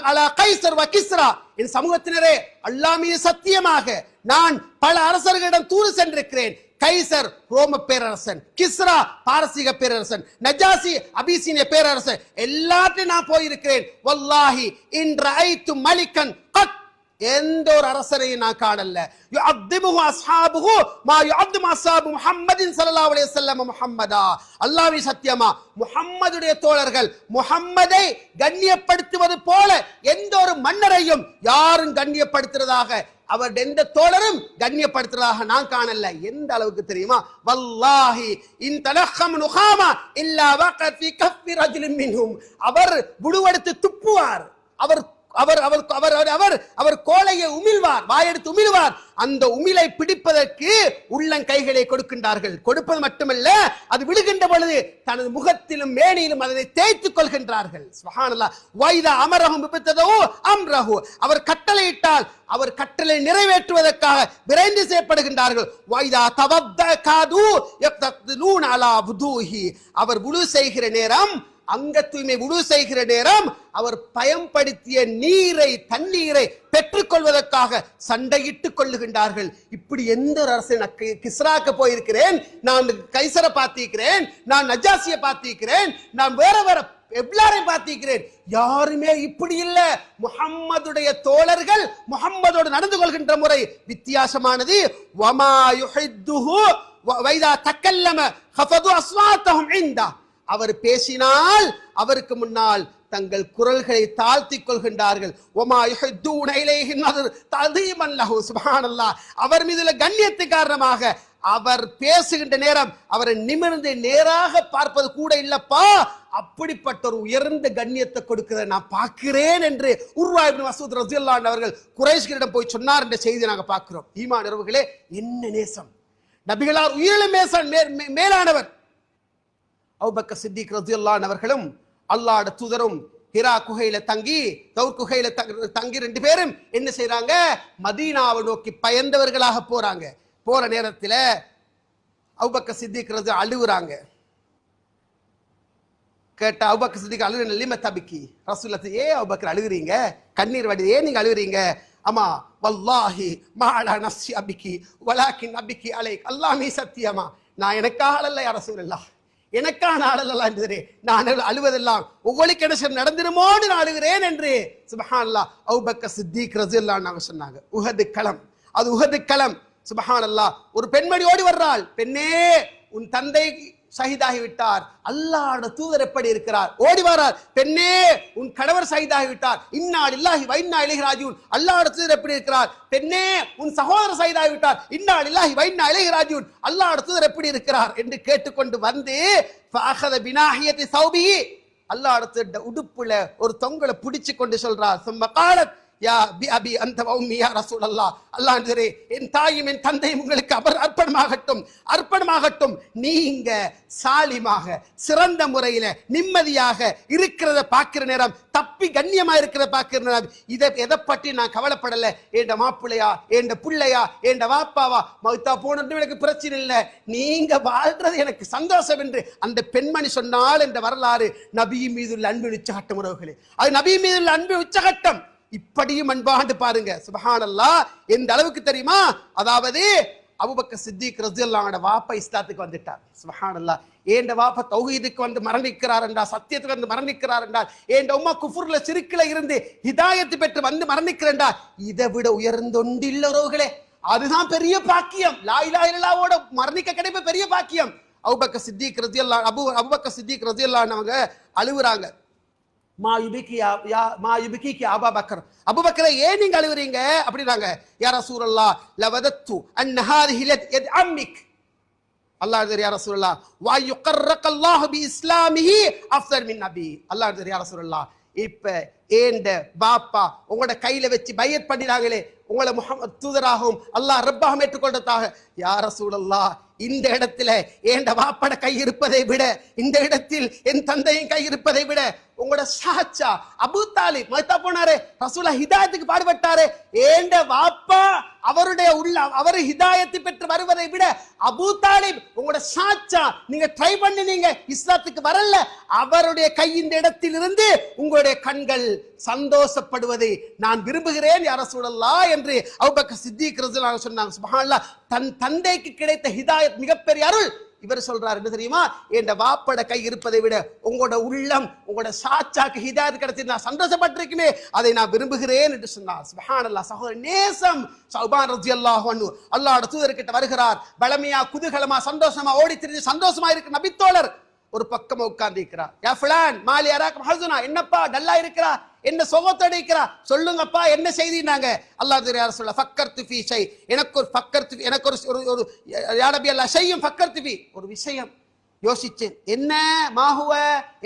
அலா கைஸர் வ கிஸ்ரா, என் சமூகத்தினரே அல்லாஹ் மீது சத்தியமாக நான் பல அரசர்களிடம் தூது சென்றிருக்கிறேன். கைசர் ரோம பேரரசன், கிஸ்ரா பாரசீக பேரரசன், நஜாசி அபிசீனிய பேரரசன், எல்லாத்தையும் நான் போயிருக்கிறேன். வல்லாஹி இன் ரஅய்து மலிகன் கத், எந்த ஒரு அரசரையும் நான் காணல. யுஅத்திமுஹு அஸ்ஹாபுஹு மா யுஅத்திமு அஸ்ஹாபு முஹம்மதின் ஸல்லல்லாஹு அலைஹி வஸல்லம் முஹம்மதா, அல்லாஹ்வின் சத்தியமா முஹம்மதுடைய தோழர்கள் முஹம்மதை கண்ணியப்படுத்துவது போல எந்த ஒரு மன்னரையும் யாரும் கண்ணியப்படுத்துறதாக அவர் எந்த தோழரும் கண்ணியப்படுத்துறதாக நான் காணல. எந்த அளவுக்கு தெரியுமா? வல்லாஹி இன் தலஹம் நுகாமா இல்லா வகத் ஃபி கஃபி ரஜுலின் மின்ஹும், அவர் புடுவெடுத்து துப்புவார், அவர் அவர் அவர் அவர் அவர் அவர் கோலையை உமிழ்வார், வாயெடுத்து உமிழ்வார். அந்த உமிழை பிடிப்பதற்கு உள்ளங்கைகளை கொடுக்கின்றார்கள். கொடுப்பது மட்டுமல்ல, அது விழுகின்ற பொழுது தனது முகத்திலும் மேனியிலும் அதனை தேய்த்துக் கொள்கின்றார்கள். சுப்ஹானல்லாஹ். வைதா அமரஹும் பிபித்ததோ அம்ரஹு, அவர் கட்டளையிட்டால் அவர் கட்டளை நிறைவேற்றுவதற்காக விரைந்து செய்யப்படுகின்றார்கள். வைதா தவத்த காது யக்ததுனூன அலா வுதூஹி, அவர் வுது செய்கிற நேரம், அங்க தூய்மை வுது செய்கிற நேரம் அவர் பயன்படுத்திய நீரை தண்ணீரை பெற்றுக் கொள்வதற்காக சண்டையிட்டுக் கொள்ளுகின்றார்கள். இப்படி எந்த ஒரு அரசு, கிஸ்ராக்கு போயிருக்கிறேன், நான் கைசரை பார்த்திருக்கிறேன், நான் நஜாசியை பார்த்திருக்கிறேன், நான் வேற வேற எல்லாரையும் பார்த்திருக்கிறேன், யாருமே இப்படி இல்ல. முஹம்மதுடைய தோழர்கள் முஹம்மதோடு நடந்து கொள்கின்ற முறை வித்தியாசமானது. வமா யுஹித்துஹு வைதா தக்கல்லம ஹஃபது அஸ்வாத்தஹும் இந்தா, அவர் பேசினால் அவருக்கு முன்னால் தங்கள் குரல்களை தாழ்த்திக் கொள்கின்றார்கள். ஒமா யுஹித்தூன இலைஹி நஸர் தஅதீமன் லஹு, சுப்ஹானல்லாஹ். அவர் மீதுள்ள கண்ணியத்து காரணமாக அவர் பேசுகின்ற நேரம் அவரை நிமிர்ந்து நேராக பார்ப்பது கூட இல்லப்பா, அப்படிப்பட்ட ஒரு உயர்ந்த கண்ணியத்தை கொடுக்கிறத நான் பார்க்கிறேன் என்று உர்வா இப்னு மஸ்ஊத் ரலியல்லாஹு அன்ஹு அவர்கள் குறைஷிகளிடம் போய் சொன்னார் என்ற செய்தி நாங்கள் பார்க்கிறோம். ஈமான் உறவுகளே, என்ன நேசம்! நபிகளார் உயிரிலும் மேலானவர். அபூபக்கர் சித்திக் ரலியல்லாஹு அன்ஹு அவர்களும் அல்லாஹ்வுடைய தூதரும் ஹிரா குகையில தங்கி, தௌர் குகையில தங்கி ரெண்டு பேரும் என்ன செய்யறாங்க? மதீனாவை நோக்கி பயந்தவர்களாக போறாங்க. போற நேரத்துல அபூபக்கர் சித்திக் ரலியல்லாஹு அழுகுறாங்க. கேட்ட அபூபக்கர் சித்திக் அழுகுற லிம தபிக்கி ரசூலுல்லாஹ், ஏன் அபூபக்கர் அழுகுறீங்க? கண்ணீர் வடி, ஏன் நீங்க அழுகுறீங்க? அம்மா வல்லாஹி மாலா நஃப்ஸி அபிக்கி வலாக்கின் அபிக்கி அலைக், அல்லாஹ் மீ சத்தியமா நான் எனக்காக அழல யா ரசூலுல்லாஹ், எனக்கான அழலெல்லாம் என்று நான் அழுவதெல்லாம் உங்களுக்கு என்ன நடந்துருமோன்னு நான் அழுகிறேன் என்று சுப்ஹானல்லாஹ் அபூபக்கர் சித்திக் ரலியல்லாஹு அன்ஹு சொன்னாங்க. உஹது களம், அது உஹது களம். சுப்ஹானல்லாஹ். ஒரு பெண்மணி ஓடி வர்றாள். பெண்ணே, உன் தந்தை ஷஹீதாகி விட்டார், அல்லாஹ்வுடைய தூதர் எப்படி இருக்கிறார்? ஓடி வரார். பெண்ணே, உன் கணவர் ஷஹீதாகி விட்டார், இன்னா லில்லாஹி வ இன்னா இலைஹி ராஜிஊன், அல்லாஹ்வுடைய தூதர் எப்படி இருக்கிறார்? பெண்ணே, உன் சகோதரர் ஷஹீதாகி விட்டார், இன்னா லில்லாஹி வ இன்னா இலைஹி ராஜிஊன், அல்லாஹ்வுடைய தூதர் எப்படி இருக்கிறார் என்று கேட்டுக்கொண்டு வந்து ஃபஅഖத பினாஹியதி ஸௌபிஹி, அல்லாஹ்வுடைய உடுப்புல ஒரு தொங்கலை பிடிச்சு கொண்டு சொல்றார். சும்ம காலத் யா பி அபி அந்த உம்மி யா ரசூலல்லாஹ், அல்லாஹ்வே என் தாயும் என் தந்தையும் உங்களுக்கு அர்ப்பணமாகட்டும். நீங்க சாலிமாக சிறந்த முறையில நிம்மதியாக இருக்கிறத பார்க்கிற நேரம், தப்பி கண்ணியமா இருக்கிறத பார்க்கிற நேரம், எதை பற்றி நான் கவலைப்படல. ஏண்ட மாப்பிள்ளையா, ஏண்ட பிள்ளையா, ஏண்ட வாப்பாவா மௌத்தா போனது எனக்கு பிரச்சனை இல்லை, நீங்க வாழ்றது எனக்கு சந்தோஷம் என்று அந்த பெண்மணி சொன்னால் என்ற வரலாறு நபி மீதுள்ள அன்பு உச்சகட்டம். உறவுகளே, அது நபி மீதுள்ள அன்பு உச்சகட்டம். இப்படியும் அன்பாண்டு பாருங்க. சுப்ஹானல்லாஹ், எந்த அளவுக்கு தெரியுமா? அதாவது அபூபக்கர் சித்திக் ரலியல்லாஹு அன்ஹு வாப்பா இஸ்லாத்துக்கு வந்துட்டார். சுப்ஹானல்லாஹ், ஏண்ட வாப்பா தௌஹீதுக்கு வந்து மரணிக்கிறார் என்றால், சத்தியத்துக்கு வந்து மரணிக்கிறார் என்றால், ஏண்ட உம்மா குஃப்ர்ல சிறுக்குல இருந்து ஹிதாயத்து பெற்று வந்து மரணிக்கிறா, இதை விட உயர்ந்தொண்டில்ல உறவுகளே. அதுதான் பெரிய பாக்கியம். லா இலாஹ இல்லல்லாஹ்வோட மரணிக்க கிடைப்ப பெரிய பாக்கியம். அபூபக்கர் சித்திக் ரலியல்லாஹு அன்ஹு அவங்க அழுவுறாங்க. மா யுபிகி அபூபக்கர், அபூபக்கரே ஏன் நீங்க அழுவுறீங்க அப்படினாங்க. யா ரசூலல்லாஹ் லவதத்து அன் ஹாதிஹி யத் அம்மிக், அல்லாஹ் யா ரசூலல்லாஹ் வா யுகர்ரகல்லாஹு பி இஸ்லாமிஹி அஃதல் மின் நபி. அல்லாஹ் யா ரசூலல்லாஹ், இப்ப ஏண்ட பாப்பா உங்களோட கையில வச்சு பையத் பண்ணினாங்களே, உங்களை முஹம்மது தூதராகவும் அல்லாஹ் ரப்பாகவும் ஏற்றுக்கொண்டதாக. யா ரசூலல்லாஹ், இந்த இடத்துல ஏண்ட வாப்பட கை இருப்பதை விட, இந்த இடத்தில் என் தந்தையின் கை இருப்பதை விட, உங்களோட சாச்சா அபூ தாலிப் மௌத்தா போனாரே, ரசூலுல்லாஹ் ஹிதாயத்துக்கு பாடுபட்டாரே, ஏண்ட வாப்பா அவருடைய அவர் ஹிதாயத்து பெற்று வருவதை விட அபூ தாலிப் உங்களோட சாச்சா, நீங்க ட்ரை பண்ணினீங்க, இஸ்லாத்துக்கு வரல, அவருடைய கை இந்த இடத்தில் இருந்து உங்களுடைய கண்கள் சந்தோஷப்படுவதை நான் விரும்புகிறேன் யா ரசூலல்லாஹ் என்று அபூபக்கர் சித்திக் ரலியல்லாஹு அன்ஹு சொன்னாங்க. சுப்ஹானல்லாஹ், தன் தந்தைக்கு கிடைத்த ஹிதாயத் மிகப்பெரிய அருள். இவர் சொல்றார் என்ன தெரியுமா? என் வாப்பட கை இருப்பதை விட உங்களோட உள்ளம், உங்களோட சாச்சாக்கு ஹிதாயத் கிடைத்து நான் சந்தோஷப்பட்டிருக்கேனே, அதை நான் விரும்புகிறேன் என்று சொன்னார். சுப்ஹானல்லாஹ், சகோதரர் நேசம். சௌபான் ரலியல்லாஹு அன்ஹு அல்லாஹ்வுடைய தூதர்கிட்ட வருகிறார். பலமையா குதூகலமா சந்தோஷமா ஓடி திரிஞ்சு சந்தோஷமா இருக்கு நபித்தோழர் ஒரு பக்கமா உட்கார்ந்து இருக்கிறார். யா ஃபுலான் மாலி அராக் ஹஸனா, என்னப்பா டல்லா இருக்கிறா, என்ன சோகத்தோட இருக்கிறா, சொல்லுங்கப்பா என்ன செய்தினாங்க. அல்லாஹ் யா ரசூலல்லாஹ் ஃபக்கர்து ஃபீ ஷை, எனக்கு ஒரு யா நபி அல்லாஹ் ஷையும் ஃபக்கர்து ஃபீ, ஒரு விஷயம் யோசிச்சேன். என்ன மாஹுவ,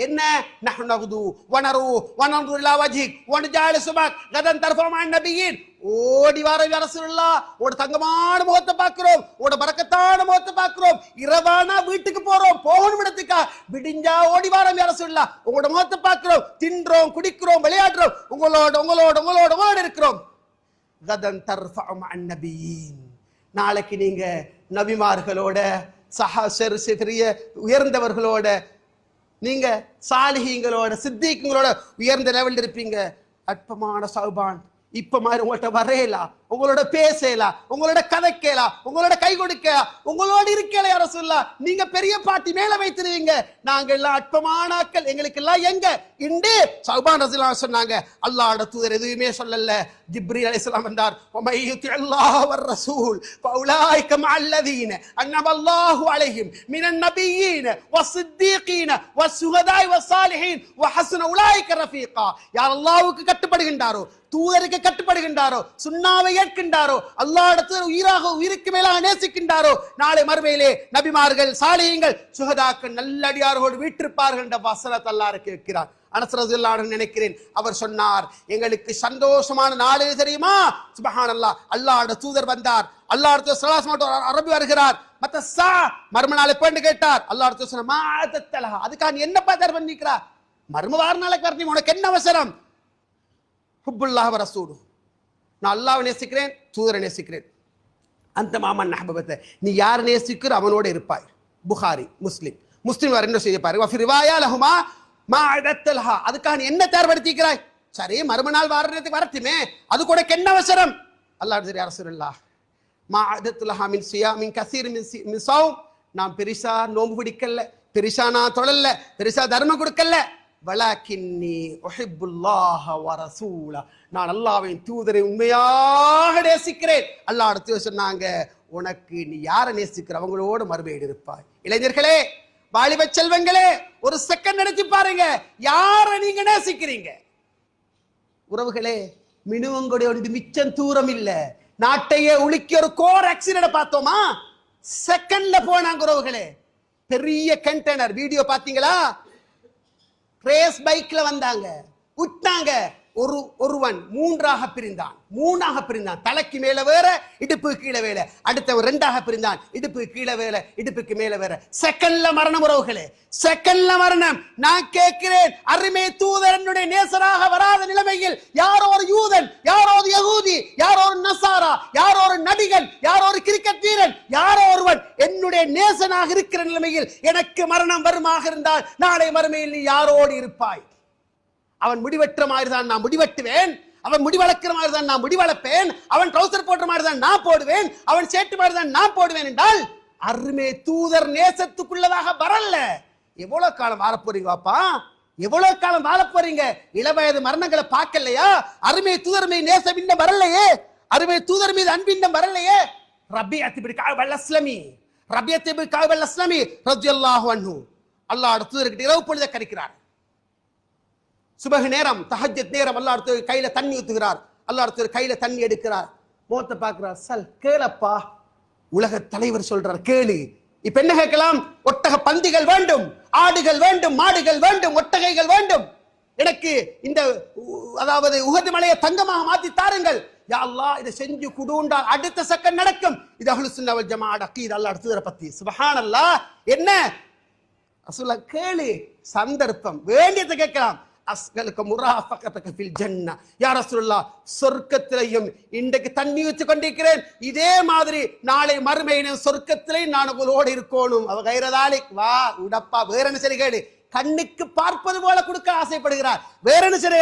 என்ன நஹ்னு நகுது வனரு வனன்து இலா வஜ்ஹிக் வனஜால சுபக் கதன் தர்ஃபு மஅன் நபியின். ஓடி வர யா ரசூலல்லாஹ், ஓட தங்கமான முகத்தை பார்க்கிறோம், ஓட பரக்கத்தான முகத்தை பார்க்கிறோம், இரவானா வீட்டுக்கு போறோம், போகணும் இடத்துக்கா, விடிஞ்சா ஓடி வரோம் யா ரசூலல்லாஹ், உங்களோட முகத்தை பார்க்கிறோம், தின்றோம் குடிக்கிறோம் விளையாடுறோம், உங்களோட இருக்கிறோம். கதன் தர்ஃபு மஅன் நபியின், நாளைக்கு நீங்க நபிமார்களோட பெரிய உயர்ந்தவர்களோட, நீங்க சாலிஹீங்களோட சித்திகளோட உயர்ந்த லெவல் இருப்பீங்க. அற்பமான சௌபான், இப்ப மாதிரி உங்கள்கிட்ட வரையலாம், உங்களோட பேசலாம், உங்களோட கதைக்கலாம், உங்களோட கை கொடுக்கலாம், உங்களோட இருக்கல யா ரசூலல்லாஹ், நீங்க பெரிய பாட்டி மேல வைத்திருவீங்க, நாங்க எல்லாம் அற்பமானாக்கள், எங்களுக்கு எல்லாம் எங்க இண்டு. சௌபான் ரலியல்லாஹு சொன்னாங்க, அல்லாஹ்வுடைய தூதர் எதுவுமே சொல்லல. ஜிப்ரீல் அலைஹிஸ்ஸலாம் வந்தார். வமை யுத்தில்லாஹ வர் ரசூல் ஃபஉலாயிக மஅல்லதீன அன்னபல்லாஹு அலைஹிம் மினன் நபிய்யீன வஸ்ஸித்தீகீன வஸ்ஸுஹதாஇ வஸ்ஸாலிஹீன் வஹஸன உலாயிக ரஃபீகா. யார் அல்லாஹ்வுக்கு கட்டுப்படுகின்றாரோ, தூதருக்கு கட்டுப்படுகின்றாரோ, சுன்னாவை ஏற்கின்றாரோ, அல்லாஹ்விடத்தில் உயிருக்கு மேலாக நேசிக்கின்றாரோ, நாளை மறுமையிலே நபிமார்கள் சாலிஹீன்கள் சுஹதாக்கள் நல்லடியாரோடு வீற்றிருப்பார்கள் என்ற வசனத்தை அல்லாஹ் கேட்கிறார். அனஸ் ரலியல்லாஹு அன்ஹு நினைக்கிறேன் அவர் சொன்னார், எங்களுக்கு சந்தோஷமான நாள் எது தெரியுமா? சுப்ஹானல்லாஹ், அல்லாஹ்வுடைய தூதர் வந்தார், அல்லாஹ்வுடைய ஸல்லல்லாஹு அலைஹி வஸல்லம் அரபி வருகிறார். மத்தஸா, மர்ம நாளை போய் கேட்டார். அல்லாஹ்வுடைய தூதர் சொன்னார், மாஅதத்தலஹா, அதுக்காக நீ என்னப்பா தர்மம் நிக்கிறா, மர்ம வார நாளைக்கு வரணும், உனக்கு என்ன அவசரம்? ஹுப்புல்லாஹ் வ ரசூலு, நான் அல்லாஹ்வை நேசிக்கிறேன், தூதரை நேசிக்கிறேன். அந்த மாமன் அஹ்பபத்தை, நீ யார் நேசிக்கிற அவனோட இருப்பாய். புகாரி முஸ்லிம் வர என்ன செய்ய பாருங்க. வஃபி ரிவாயா லஹுமா மாஅதத்தலஹா, அதுக்காக நீ என்ன தயார்படுத்திக்கிறாய்? சரி, மறுமநாள் வாரத்துக்கு வரட்டுமே, அது கூட என்ன அவசரம்? அல்லாஹ் யா ரசூலல்லாஹ் மாஅதத்தலஹா மின் சியாமின் கஸீர் மின் ஸௌம், நான் பெரிசா நோன்பு பிடிக்கல, பெரிசா நான் தொழல, பெரிசா தர்மம் கொடுக்கல, வலக்கின்னி உஹிப்புல்லாஹ வ ரசூல, நான் அல்லாஹ்வின் தூதரை உண்மையாக நேசிக்கிறேன். அல்லாஹ் சொன்னாங்க, உனக்கு நீ யாரை நேசிக்கிற அவங்களோட மறுமையில் இருப்பாய். இளைஞர்களே, வாலிப செல்வங்களே, ஒரு செகண்ட் நினைச்சு பாருங்க, யாரை நீங்க நேசிக்கிறீங்க? உறவுகளே, மினுவங்கொடைய ஒன்று மிச்சம் தூரம் இல்ல, நாட்டையே உலுக்கி ஒரு கோர் ஆக்சிடென்ட் பார்த்தோமா, செகண்ட்ல போனாங்க உறவுகளே. பெரிய கண்டெய்னர் வீடியோ பாத்தீங்களா? ரேஸ் பைக்ல வந்தாங்க, விட்டாங்க, ஒருவன் மூன்றாக பிரிந்தான். தலைக்கு மேல வேற, இடுப்பு கீழே வேற. அடுத்தவன் ரெண்டாக பிரிந்தான், இடுப்பு கீழே வேற, இடுப்புக்கு மேல வேற. செகண்ட்ல மரணம் உறவுகளே, செகண்ட்ல மரணம். நான் கேட்கிறேன், அருமை தூதரனுடைய நேசராக வராத நிலைமையில் யாரோ ஒரு யூதன், யாரோ ஒரு யகூதி, யாரோ ஒரு நசாரா, யாரோ ஒரு நடிகன், யாரோ ஒரு கிரிக்கெட் வீரன், யாரோ ஒருவன் என்னுடைய நேசனாக இருக்கிற நிலைமையில் எனக்கு மரணம் வருமாக இருந்தால் நாளை மறுமையில் நீ யாரோடு இருப்பாய்? அவன் முடிவெற்ற மாதிரி தான் நான் முடிவெட்டுவேன், அவன் முடி வளர்க்கிற மாதிரி தான் நான் முடி வளர்ப்பேன், அவன் ட்ரௌசர் போடுற மாதிரி தான் நான் போடுவேன், அவன் சேட்டு மாதிரி தான் நான் போடுவேன் என்றால் அருமே தூதர் நேசத்துக்குள்ளதாக வரல. எவ்வளவு காலம் வாழ போறீங்கப்பா? எவ்வளவு காலம் வாழ போறீங்க? இளவயது மரணங்களை பார்க்கலையா? அருமை தூதர் மீது நேசம் இன்னும் வரலையே, அருமை தூதர் மீது அன்பு இன்னும் வரலையே. ரபியத் பின் கஅப் அல்-அஸ்லமி ரலியல்லாஹு அன்ஹு அல்லாஹ்வுடைய தூதர்கிட்ட இரவு பொழுது கரிக்கிறார். சுபஹ் நேரம், தஹஜ்ஜத் நேரம், அல்லாஹ்வுடைய கையில தண்ணி ஊத்துகிறார். அல்லாஹ்வுடைய கையில தண்ணி எடுக்கிறார். மோத்த பார்க்கிறார். சல் கேளப்பா, உலக தலைவர் சொல்றார் கேளு. இப்ப என்ன கேட்கலாம்? ஒட்டக பந்திகள் வேண்டும், ஆடுகள் வேண்டும், மாடுகள் வேண்டும், ஒட்டகைகள் வேண்டும். எனக்கு இந்த அதாவது உஹது மலையை தங்கமாக மாத்தி தாருங்கள் யா அல்லாஹ். இதை செஞ்சு குடுண்டா அடுத்த செகண்ட் நடக்கும். இது அஹ்லுஸ் சுன்னah வல் ஜமாஅத் அகீதா. அல்லாஹ் தூதரை பத்தி சுப்ஹானல்லாஹ். என்ன ரசூலுல்லாஹ் கேளு, சந்தர்ப்பம் வேண்டியதை கேட்கலாம். அஸ்கலுக்கு முராஃபகதக ஃபில் ஜன்னah. யா ரசூலுல்லாஹ், சொர்க்கத்திலேயும் இன்றைக்கு தண்ணி ஊற்றி கொண்டிருக்கிறேன், இதே மாதிரி நாளை மறுமையிலும் சொர்க்கத்திலே நான் உங்களோடு இருக்கணும். அவ கைரதாலிக் வா உடப்பா. வேற என்ன சரி கேளு, கண்ணுக்கு பார்ப்பது போல கொடுக்க ஆசைப்படுகிறார். வேற என்ன சரி,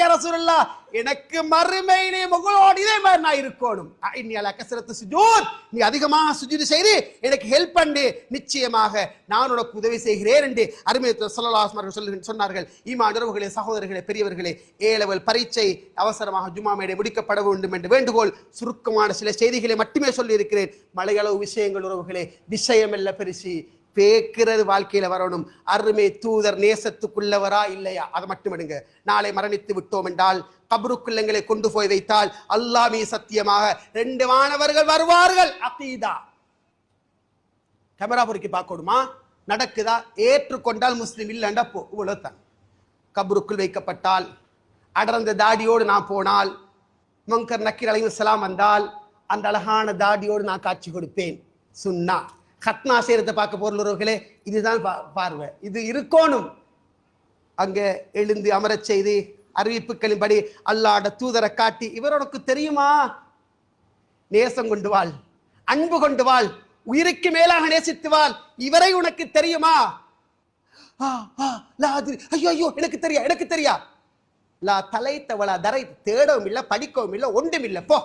யா ரசூலுல்லாஹ், எனக்கு மறுமையிலே உங்களோடு இதே மாதிரி நான் இருக்கணும். இன்னி அலா கஸ்ரத்து சுஜூத், நீ அதிகமாக சுஜூத் செய்து எனக்கு ஹெல்ப் பண்ணு, நிச்சயமாக நான் உனக்கு உதவி செய்கிறேன் என்று அருமை ஸல்லல்லாஹு அலைஹி வஸல்லம் சொன்னார்கள். ஈமான் உறவுகளே, சகோதரர்களே, பெரியவர்களே, ஏலவல் பரீட்சை அவசரமாக ஜும்மா மேடை முடிக்கப்பட வேண்டும் என்று வேண்டுகோள். சுருக்கமான சில செய்திகளை மட்டுமே சொல்லி இருக்கிறேன். மலையளவு விஷயங்கள் உறவுகளே, விஷயம் அல்ல பெருசி, பேக்கிறது வாழ்க்கையில வரணும். அருமை தூதர் நேசத்துக்குள்ளவரா இல்லையா, அதை மட்டும் எடுங்க. நாளை மரணித்து விட்டோம் என்றால், கபருக்குள்ளங்களை கொண்டு போய் வைத்தால் அல்லாஹ் மீது சத்தியமாக 2 மாணவர்கள் வருவார்கள். அகீதா கேமரா பொறுக்கி பார்க்கணுமா? நடக்குதா? ஏற்றுக்கொண்டால் முஸ்லிம், இல்லைண்டா போ. இவ்வளவுதான். கபருக்குள் வைக்கப்பட்டால், அடர்ந்த தாடியோடு நான் போனால், முன்கர் நக்கீர் அலைஹிஸ்ஸலாம் வந்தால் அந்த அழகான தாடியோடு நான் காட்சி கொடுப்பேன். சுன்னா கத்னா செய்யறதை பார்க்க பொருளவர்களே, இதுதான் பார்வை. இது இருக்கணும். அங்க எழுந்து அமரச் செய்து அறிவிப்புகளின்படி அல்லாஹ்வுடைய தூதரை காட்டி, இவர் உனக்கு தெரியுமா? நேசம் கொண்டு வாழ், அன்பு கொண்டு வாழ், உயிருக்கு மேலாக நேசித்து வாழ். இவரை உனக்கு தெரியுமா? ஐயோ ஐயோ எனக்கு தெரியா. லா தலைத்தவளா தரை, தேடவும் இல்லை, படிக்கவும் இல்லை, ஒன்றும் இல்லை. போ.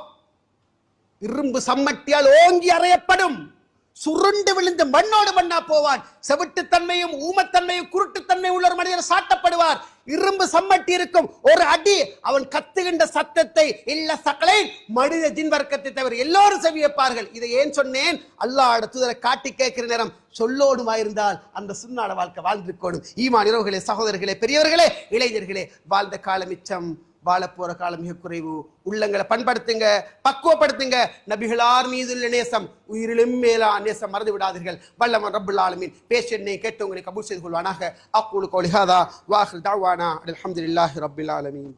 இரும்பு சம்மட்டியால் ஓங்கி அறையப்படும், சுருண்டு விழுந்து மண்ணோடு மண்ணா போவான். செவிட்டுத்தன்மையும் ஊமத்தன்மையும் குருட்டுத்தன்மை உள்ள ஒரு மனிதர் சாட்டப்படுவார். இரும்பு சம்மட்டி இருக்கும், ஒரு அடி அவன் கத்துகின்ற சத்தத்தை இல்ல சகலை மனித ஜின் வர்க்கத்தை தவிர எல்லோரும் செவியப்பார்கள். இதை ஏன் சொன்னேன்? அல்லாஹ்வுடைய தூதரை காட்டி கேட்கிற நேரம் சொல்லோடுமாயிருந்தால் அந்த சுன்னாட வாழ்க்கை வாழ்ந்திருக்கணும். ஈமான் இரவுகளே, சகோதரர்களே, பெரியவர்களே, இளைஞர்களே, வாழ்ந்த காலம் மிச்சம், வாழ போற காலம் மிக குறைவு. உள்ளங்களை பண்படுத்துங்க, பக்குவப்படுத்துங்க. நபிகளார் மீதுள்ள நேசம் உயிரிலும் மேலா நேசம் மறந்து விடாதீர்கள். வல்லவன் ரப்புல் ஆலமீன் பேச்சென்னை கேட்டு உங்களை கபூல் செய்து கொள்வானாக. அக்கூலு கௌலி ஹாதா வ ஆகிரு தஅவானா அல்ஹம்துலில்லாஹி ரப்பில் ஆலமீன்.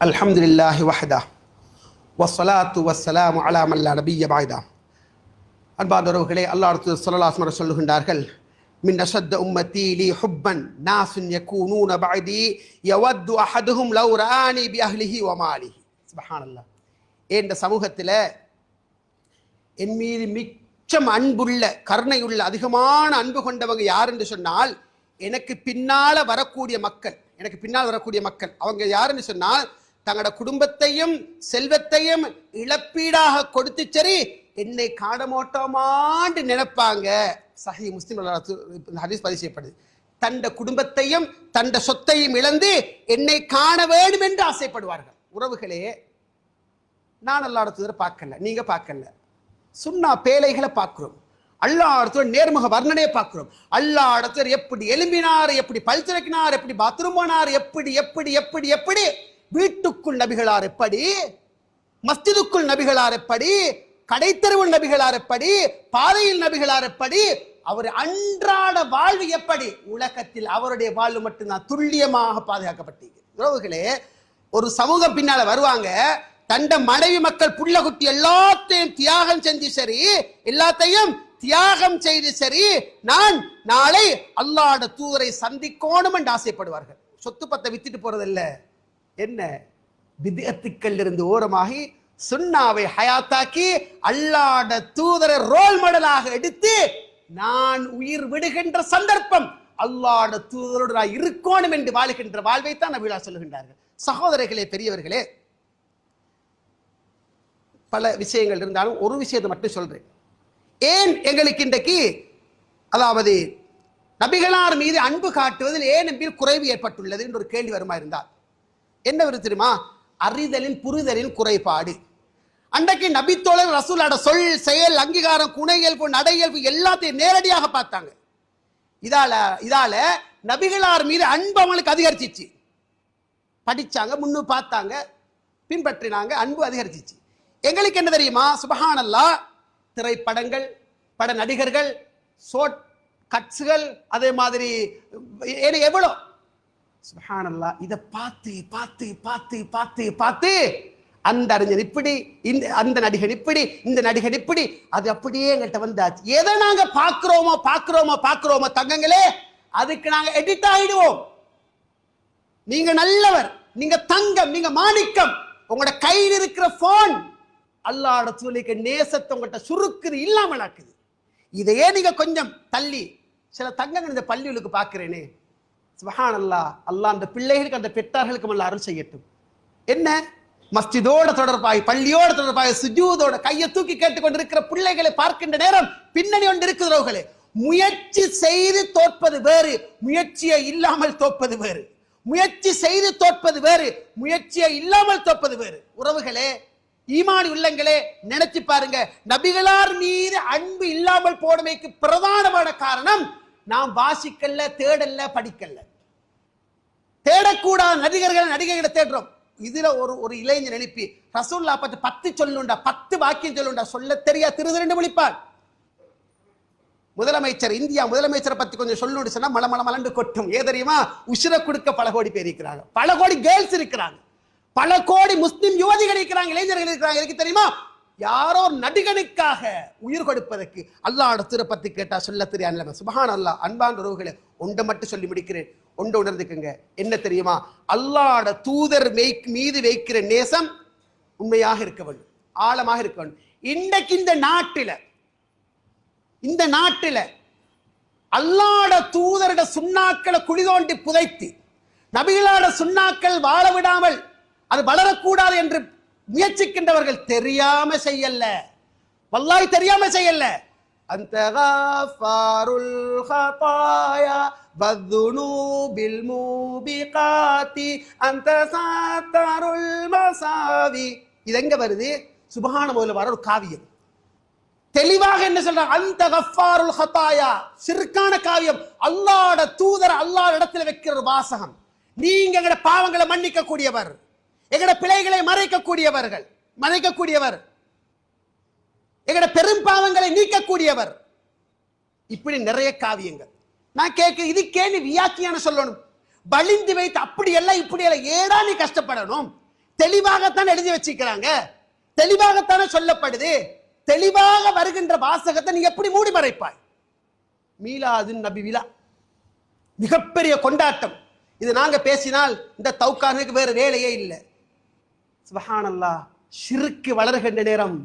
அல்ஹம்துலில்லாஹி வஹ்தா வஸ்ஸலாத்து வஸ்ஸலாமு அலா மன் லா நபிய்ய பஅதா. அன்பார்ந்தவர்களே, அல்லாஹ் ஸல்லல்லாஹு அலைஹி வஸல்லம் சொல்லுகின்றார்கள், மின் அஷத்த உம்மத்தி லி ஹுப்பன் நாஸுன் யகூனூன பஅதி யவது அஹதுஹும் லவ் ரானி பி அஹ்லிஹி வ மாலிஹி. சுப்ஹானல்லாஹ். இந்த சமூகத்தில் என் மீது மிச்சம் அன்புள்ள, கருணையுள்ள, அதிகமான அன்பு கொண்டவங்க யார் என்று சொன்னால், எனக்கு பின்னால் வரக்கூடிய மக்கள். அவங்க யாருன்னு சொன்னால், தங்களோட குடும்பத்தையும் செல்வத்தையும் இழப்பீடாக கொடுத்து சரி என்னை காணமோட்டமாண்டு நினைப்பாங்க. சஹீஹ் முஸ்லிம் ஹதீஸ் பதிவு செய்யப்படுது. தண்ட குடும்பத்தையும் தண்ட சொத்தையும் இழந்து என்னை காண வேண்டும் என்று ஆசைப்படுவார்கள். உறவுகளே, நான் அல்லாஹ்வுடைய தூதரை பார்க்கல, நீங்க பார்க்கல, சுன்னா பேழைகளை பார்க்கிறோம். அல்லாஹ்வுடைய நேர்முக வர்ணனையை பார்க்கிறோம். அல்லாஹ்வுடைய எப்படி எழும்பினார், எப்படி பல் துலக்கினார், எப்படி பாத்ரூம் போனார், எப்படி எப்படி எப்படி எப்படி வீட்டுக்குள் நபிகளார், எப்படி மஸ்ஜிதுக்குள் நபிகளார், எப்படி கடைத்தெருவில் நபிகளார் எப்படி, பாதையில் நபிகளார் எப்படி, அவர் அன்றாட வாழ்வு எப்படி, உலகத்தில் அவருடைய வாழ்வு மட்டும்தான் துல்லியமாக பாதுகாக்கப்பட்டீங்க. உறவுகளே, ஒரு சமூகம் பின்னால வருவாங்க, தண்ட மனைவி மக்கள் புள்ள குட்டி எல்லாத்தையும் தியாகம் செஞ்சு சரி, எல்லாத்தையும் தியாகம் செய்து சரி, நான் நாளை அல்லாஹ்வுடைய தூதரை சந்திக்கணும் என்று ஆசைப்படுவார்கள். சொத்து பத்தை வித்துட்டு போறதில்ல, என்ன பித்அத்துக்கள் இருந்து ஓரமாகி சுன்னாவை ஹயாத்தாக்கி அல்லாஹ்வுடைய தூதரை ரோல் மாடலாக எடுத்து நான் உயிர் விடுகின்ற சந்தர்ப்பம் அல்லாஹ்வுடைய தூதரோடு நான் இருக்கணும் என்று வாழுகின்ற வாழ்வைத்தான் நபிகள் சொல்லுகின்றார்கள். சகோதரர்களே, பெரியவர்களே, பல விஷயங்கள் இருந்தாலும் ஒரு விஷயத்தை மட்டும் சொல்றேன். ஏன் எங்களுக்கு இன்றைக்கு அதாவது நபிகளார் மீது அன்பு காட்டுவதில் ஏன் என்பதில் குறைவு ஏற்பட்டுள்ளது என்று ஒரு கேள்வி வருமா இருந்தால் என்ன வருது தெரியுமா? அறிதலின் புரிதலின் குறைபாடு. அன்றைக்கு நபித்தோழர் ரசூலோட சொல், செயல், அங்கீகாரம், குணையல்பு, நடையல்பு எல்லாத்தையும் நேரடியாக பார்த்தாங்க. இதால நபிகளார் மீது அன்பு அவங்களுக்கு அதிகரிச்சிச்சு. படிச்சாங்க, முன்னு பார்த்தாங்க, பின்பற்றினாங்க, அன்பு அதிகரிச்சிச்சு. எங்களுக்கு என்ன தெரியுமா? சுப்ஹானல்லாஹ், திரைப்படங்கள், பட நடிகர்கள், ஷார்ட் கட்ஸ்கள், அதே மாதிரி எவ்வளோ சுப்ஹானல்லாஹ், இதை பார்த்து பார்த்து பார்த்து பார்த்து பார்த்து அந்த அறிஞர் இப்படி, அந்த நடிகர் இப்படி, இந்த நடிகர் இப்படி, அது அப்படியே எங்கள்கிட்ட வந்தாச்சு. எதை நாங்க பார்க்கிறோமோ தங்கங்களே, அதுக்கு நாங்க எடிட் ஆயிடுவோம். நீங்க நல்லவர், நீங்க தங்கம், நீங்க மாணிக்கம், உங்களோட கையில் இருக்கிற போன் அல்லாஹ்வுடைய தூதருக்கு நேசத்தை உங்கள்கிட்ட சுருக்குது, இல்லாமல் ஆக்குது. இதையே நீங்க கொஞ்சம் தள்ளி, சில தங்கங்கள் இந்த பள்ளிகளுக்கு பார்க்கிறேனே, சுப்ஹானல்லாஹ், அல்லாஹ் அந்த பிள்ளைகளுக்கு, அந்த பெற்றார்களுக்கு அல்ல அருள் செய்யட்டும். என்ன மஸ்ஜிதோட தொடர்பாய், பள்ளியோட தொடர்பாய், சுஜூதோட கையை தூக்கி கேட்டுக்கொண்டிருக்கிற பிள்ளைகளை பார்க்கின்ற நேரம் பின்னணி ஒன்று இருக்கிறவர்களே, முயற்சி செய்து தோற்பது வேறு, முயற்சியை இல்லாமல் தோற்பது வேறு. முயற்சி செய்து தோற்பது வேறு, முயற்சியை இல்லாமல் தோற்பது வேறு. உறவுகளே, ஈமானி உள்ளங்களே, நினைச்சு பாருங்க, நபிகளார் மீது அன்பு இல்லாமல் போனமைக்கு பிரதானமான காரணம் நாம் வாசிக்கல்ல, தேடல்ல, படிக்கல்ல. தேடக்கூடாத நடிகர்களை தேடுறோம். இதுல ஒரு இளைஞர் எழுப்பி ரசூலுல்லாஹ் பத்தி 10 சொல்லுண்டா, 10 வாக்கியம் சொல்லுண்டா, சொல்ல தெரியா திருதிரண்டு விழிப்பார். முதலமைச்சர், இந்தியா முதலமைச்சரை பத்தி கொஞ்சம் சொல்லணும்னு சொன்னா மலண்டு கொட்டும். ஏ தெரியுமா? உசிர கொடுக்க பல கோடி பேர் இருக்கிறாங்க, பல கோடி கேர்ள்ஸ் இருக்கிறாங்க, பல கோடி முஸ்லிம் யுவதிகள் இருக்கிறாங்க, இளைஞர்கள் இருக்கிறாங்க. எனக்கு தெரியுமா? யாரோ நடிகனுக்காக உயிர் கொடுப்பதற்கு அல்லாஹ்வுடைய தூதரை பத்தி கேட்டா சொல்ல தெரியாது. சுப்ஹானல்லாஹ். அன்பான உறவுகளை, ஒன்றை மட்டும் சொல்லி முடிக்கிறேன், ஒன்றை உணர்ந்துக்குங்க. என்ன தெரியுமா? அல்லாஹ்வுடைய தூதர் மீது வைக்கிற நேசம் உண்மையாக இருக்க வேண்டும், ஆழமாக இருக்க வேண்டும். இன்றைக்கு இந்த நாட்டில அல்லாஹ்வுடைய தூதருடைய சுன்னாக்களை குழி தோண்டி புதைத்து, நபிகளாருடைய சுன்னாக்கள் வாழ விடாமல் அது வளரக்கூடாது என்று முயற்சிக்கின்றவர்கள் தெரியாம செய்யல, வல்லாஹி தெரியாம செய்யல. அந்த கஃபாருல் ஹதாயா வதுனூபில் மூபிகாத்தி அந்த சாத்தருல் மசாவி. இது எங்க வருது? சுப்ஹானல்லாஹ் வர ஒரு காவியம். தெளிவாக என்ன சொல்றாங்க? அந்த கஃபாருல் ஹதாயா, சிறுக்கான காவியம். அல்லாஹ்வுடைய தூதர் அல்லாஹ் இடத்துல வைக்கிற ஒரு வாசகம். நீங்க எங்கட பாவங்களை மன்னிக்க கூடியவர், எங்கட பிழைகளை மறைக்கக்கூடியவர், எங்கட பெரும் பாவங்களை நீக்கக்கூடியவர். இப்படி நிறைய காவியங்கள். நான் கேட்க, இதுக்கே நீ வியாக்கியான சொல்லணும், வலிந்து வைத்து அப்படி எல்லாம் இப்படி எல்லாம் ஏடா நீ கஷ்டப்படணும்? தெளிவாகத்தான் எழுதி வச்சிருக்கிறாங்க, தெளிவாகத்தானே சொல்லப்படுது. தெளிவாக வருகின்ற வாசகத்தை நீ எப்படி மூடி மறைப்பாய்? மீலாது நபி விழா மிகப்பெரிய கொண்டாட்டம். இது நாங்க பேசினால் இந்த தௌக்கானுக்கு வேற வேலையே இல்லை. சுப்ஹானல்லாஹ். ஷிர்க் வளர்கின்ற நேரம்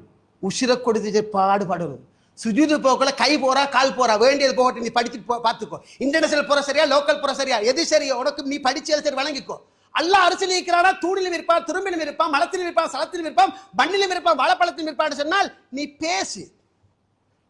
உசிர கொடுத்து பாடுபடணும். சுஜூது போக்கல கை போறா, கால் போறா, வேண்டியது போகட்டும், நீ படிச்சு பார்த்துக்கோ. இன்டர்நேஷனல் போற சரியா, லோக்கல் போற சரியா, எது சரியா உனக்கு நீ படிச்சு சரி வழங்கிக்கோ. அல்லாஹ் அரசியல் இருக்கிறானா? தூணிலும் இருப்பான், துரும்பிலும் இருப்பான், மலத்திலும் இருப்பான், சலத்திலும் இருப்பான், மண்ணிலும் இருப்பான், வாழைப்பழத்திலும் இருப்பான்னு சொன்னால் நீ பேசு.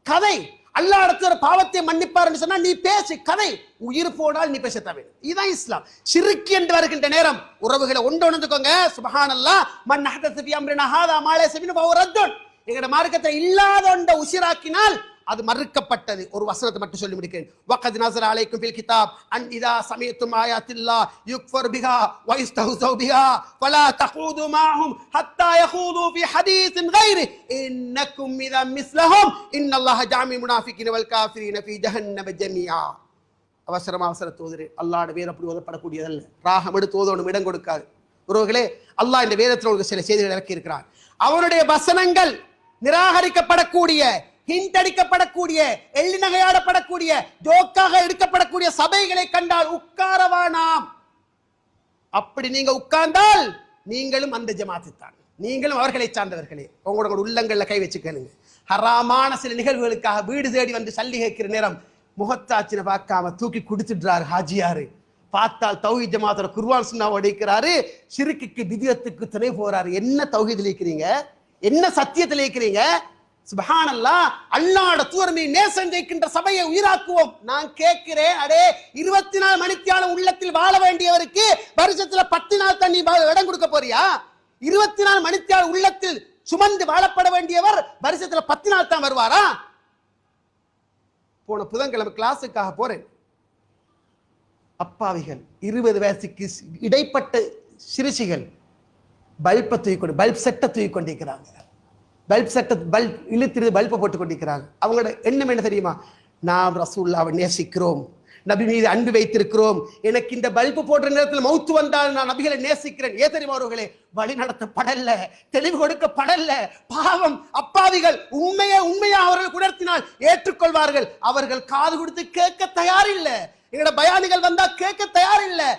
கதை அல்லாஹ் அடுத்த பாவத்தை மன்னிப்பார் சொன்னா நீ பேசு. கதை உயிர் போனால் நீ பேச தவிர. இதுதான் இஸ்லாம். ஷிர்க் என்று வருகின்ற நேரம் உறவுகளை ஒன்று உணர்ந்துக்கோங்க. சுப்ஹானல்லாஹ். மன் அஹ்தஸ ஃபீ அம்ரினா ஹாதா மா லைஸ மின்ஹு ஃபஹுவ ரத்துன். எங்கட மார்க்கத்தை இல்லாத ஒன்றை உசிராக்கினால் அது மறுக்கப்பட்டது. ஒரு வசனத்தை மட்டும் சொல்லி முடிக்கிறேன். வகத் நஸல அலைக்கும் ஃபில் கிதாப் அன் இதா சமீதும் ஆயாத்தில்லாஹ் யுக்ஃபர் பிஹா வ யஸ்தஹ்ஸு பிஹா ஃபலா தகூது மஅஹும் ஹத்தா யகூது ஃபி ஹதீஸின் கைரி இன்னக்கும் இதா மிஸ்லஹும் இன்னல்லாஹ ஜாமிஉல் முனாஃபிகீன வல் காஃபிரீன ஃபீ ஜஹன்னம ஜமீஆ. அவசர தோதுரு அல்லாஹ்வுடைய வேதம் அப்படி ஓதப்படக்கூடியதல்ல. ராகம் எடுத்து ஓதணும், இடம் கொடுக்காது. உறவுகளே, அல்லாஹ் இந்த வேதத்தில் உங்களுக்கு சில செய்திகள் இறக்கி இருக்கிறான். அவனுடைய வசனங்கள் நிராகரிக்கப்படக்கூடிய, ஹிண்டடிக்கப்படக்கூடிய, எள்ளி நகையாடப்படக்கூடிய, ஜோக்காக எடுக்கப்படக்கூடிய சபைகளை கண்டால் உட்காரவானாம். அப்படி நீங்க உட்கார்ந்தால் நீங்களும் அந்த ஜமாத்து தான், நீங்களும் அவர்களை சார்ந்தவர்களே. உங்களோட உள்ளங்கள்ல கை வச்சுக்கணுங்க. ஹராமான சில நிகழ்வுகளுக்காக வீடு தேடி வந்து சல்லி கேட்கிற நேரம் முகத்தாச்சினை பார்க்காம தூக்கி குடிச்சிடுறாரு ஹாஜியாரு. பார்த்தால் தௌஹீத் ஜமாத்தோட குர்ஆன் சுன்னாவை உடைக்கிறாரு, ஷிர்க்குக்கு பித்அத்துக்கு துணை போறாரு. என்ன தௌஹீதுல இருக்கிறீங்க, என்ன சத்தியத்தில் இருக்கிறீங்க? சுப்ஹானல்லாஹ். அல்லாஹ்வோட தூதரை நேசம் வைக்கின்ற சபையை உயிராக்குவோம். நான் கேட்கிறேன், அடே 24 மணித்தியாலம் உள்ளத்தில் வாழ வேண்டியவருக்கு வருஷத்துல 10 நாள் தண்ணி இடம் கொடுக்க போறியா? 24 மணித்தியாலம் உள்ளத்தில் சுமந்து வாழப்பட வேண்டியவர் வருஷத்துல 10 நாள் தான் வருவாரா? போன புதன்கிழமை கிளாஸுக்காக போறேன். அப்பாவிகள் 20 வயசுக்கு இடைப்பட்ட சிறுசிகள் பல்பை தூக்கி பல்ப் செட்டை தூக்கி கொண்டிருக்கிறாங்க. பல்ப் இழுத்து பல்பை போட்டு கொண்டிருக்கிறாங்க. அவங்களோட எண்ணம் என்ன தெரியுமா? நாம் ரசூலுல்லாஹ்வை நேசிக்கிறோம், நபி மீது அன்பு வைத்திருக்கிறோம், எனக்கு இந்த பல்பு போடுற நேரத்தில் மௌத்து வந்தால் நான் நபிகளை நேசிக்கிறேன். ஏன் தெரியுமா அவர்களே? வழி நடத்தப்படல, தெளிவு கொடுக்கப்படல. பாவம் அப்பாவிகள். உண்மையா அவர்கள் உணர்த்தினால் ஏற்றுக்கொள்வார்கள். அவர்கள் காது கொடுத்து கேட்க தயாரில்லை. எங்களோட பயானிகள் வந்தா கேட்க தயாரில்லை.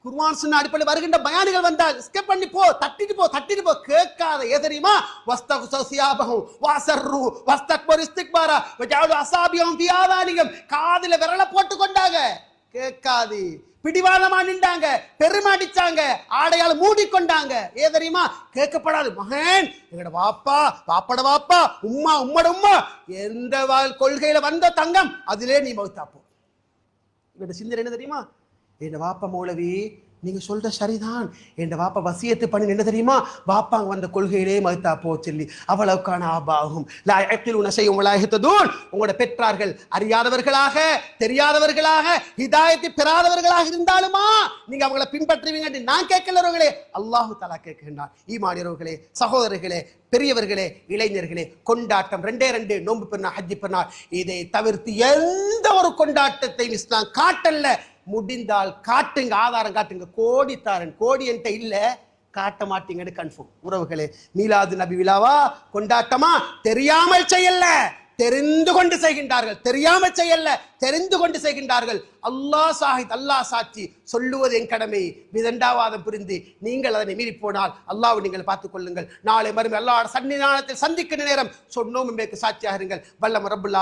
குர்ஆன் சுன்னா அடிப்படையில் வருகின்ற பயானிகள் வந்தால் ஸ்கிப் பண்ணி போ, தட்டிட்டு போ, கேட்காத. ஏன் தெரியுமா? வஸ்தகுஸியாபஹு வஸர்ரு வஸ்தக்பரு இஸ்திக்பாரா வஜஅலு அஸாபியஹும் ஃபீ ஆதானிஹிம். காதுல விரல போட்டு கொண்டாங்க, கேட்காது. பிடிவாதமா நின்றாங்க, பெருமாடிச்சாங்க, ஆடையால மூடிக்கொண்டாங்க. ஏன் தெரியுமா? கேட்கப்படாது. மகன், எங்களோட வாப்பாட வாப்பா, உம்மோட உம்மா, எந்த கொள்கையில வந்த தங்கம் அதிலே நீ மௌத்தாப்போ. இவருடைய சிந்தனை என்ன தெரியுமா? என் வாப்பா மௌலவி, நீங்க சொல்ற சரிதான். என் வாப்பா வசியத்து பண்ணி என்ன தெரியுமா? வாப்பாங்க வந்த கொள்கையிலே மறுத்தா போ சொல்லி அவ்வளவுக்கான ஆபாகும் உங்களோட பெற்றார்கள் அறியாதவர்களாக, தெரியாதவர்களாக, ஹிதாயத்தை பெறாதவர்களாக இருந்தாலுமா நீங்க அவங்களை பின்பற்றுவீங்க. நான் கேட்கலவர்களே, அல்லாஹு தஆலா கேட்கின்றான். ஈமானியர்களே, சகோதரர்களே, பெரியவர்களே, இளைஞர்களே, கொண்டாட்டம் 2 நோன்பு பெருநாள், ஹஜ்ஜி பெருநாள், இதை தவிர்த்து எந்த ஒரு கொண்டாட்டத்தையும் இஸ்லாம் காட்டல்ல. முடிந்தால் காட்டுங்க, ஆதாரம் காட்டுங்க. கோடி என்கிட்ட இல்ல, காட்ட மாட்டீங்கன்னு கன்ஃபார்ம். உறவுகளே, மீலாது நபி விழாவா கொண்டாட்டமா? தெரியாமல் செய்யல, தெரிந்து கொண்டு செய்கின்றார்கள். தெரியாமல் செய்யல, தெரிந்து கொண்டு செய்கின்றார்கள். அல்லாஹ் சாட்சி, சொல்லுவது என் கடமை. விதண்டாவாதம் புரிந்து நீங்கள் அதனை மீறி போனால் அல்லாஹ்வை நீங்கள் பார்த்துக் கொள்ளுங்கள். நாளை மறுமை அல்லாஹ்வோட சன்னிதானத்தில் சந்திக்கின்ற நேரம் சொன்னோம் என்பதற்கு சாட்சியாக இருங்கள். வல்லம ரப்புல்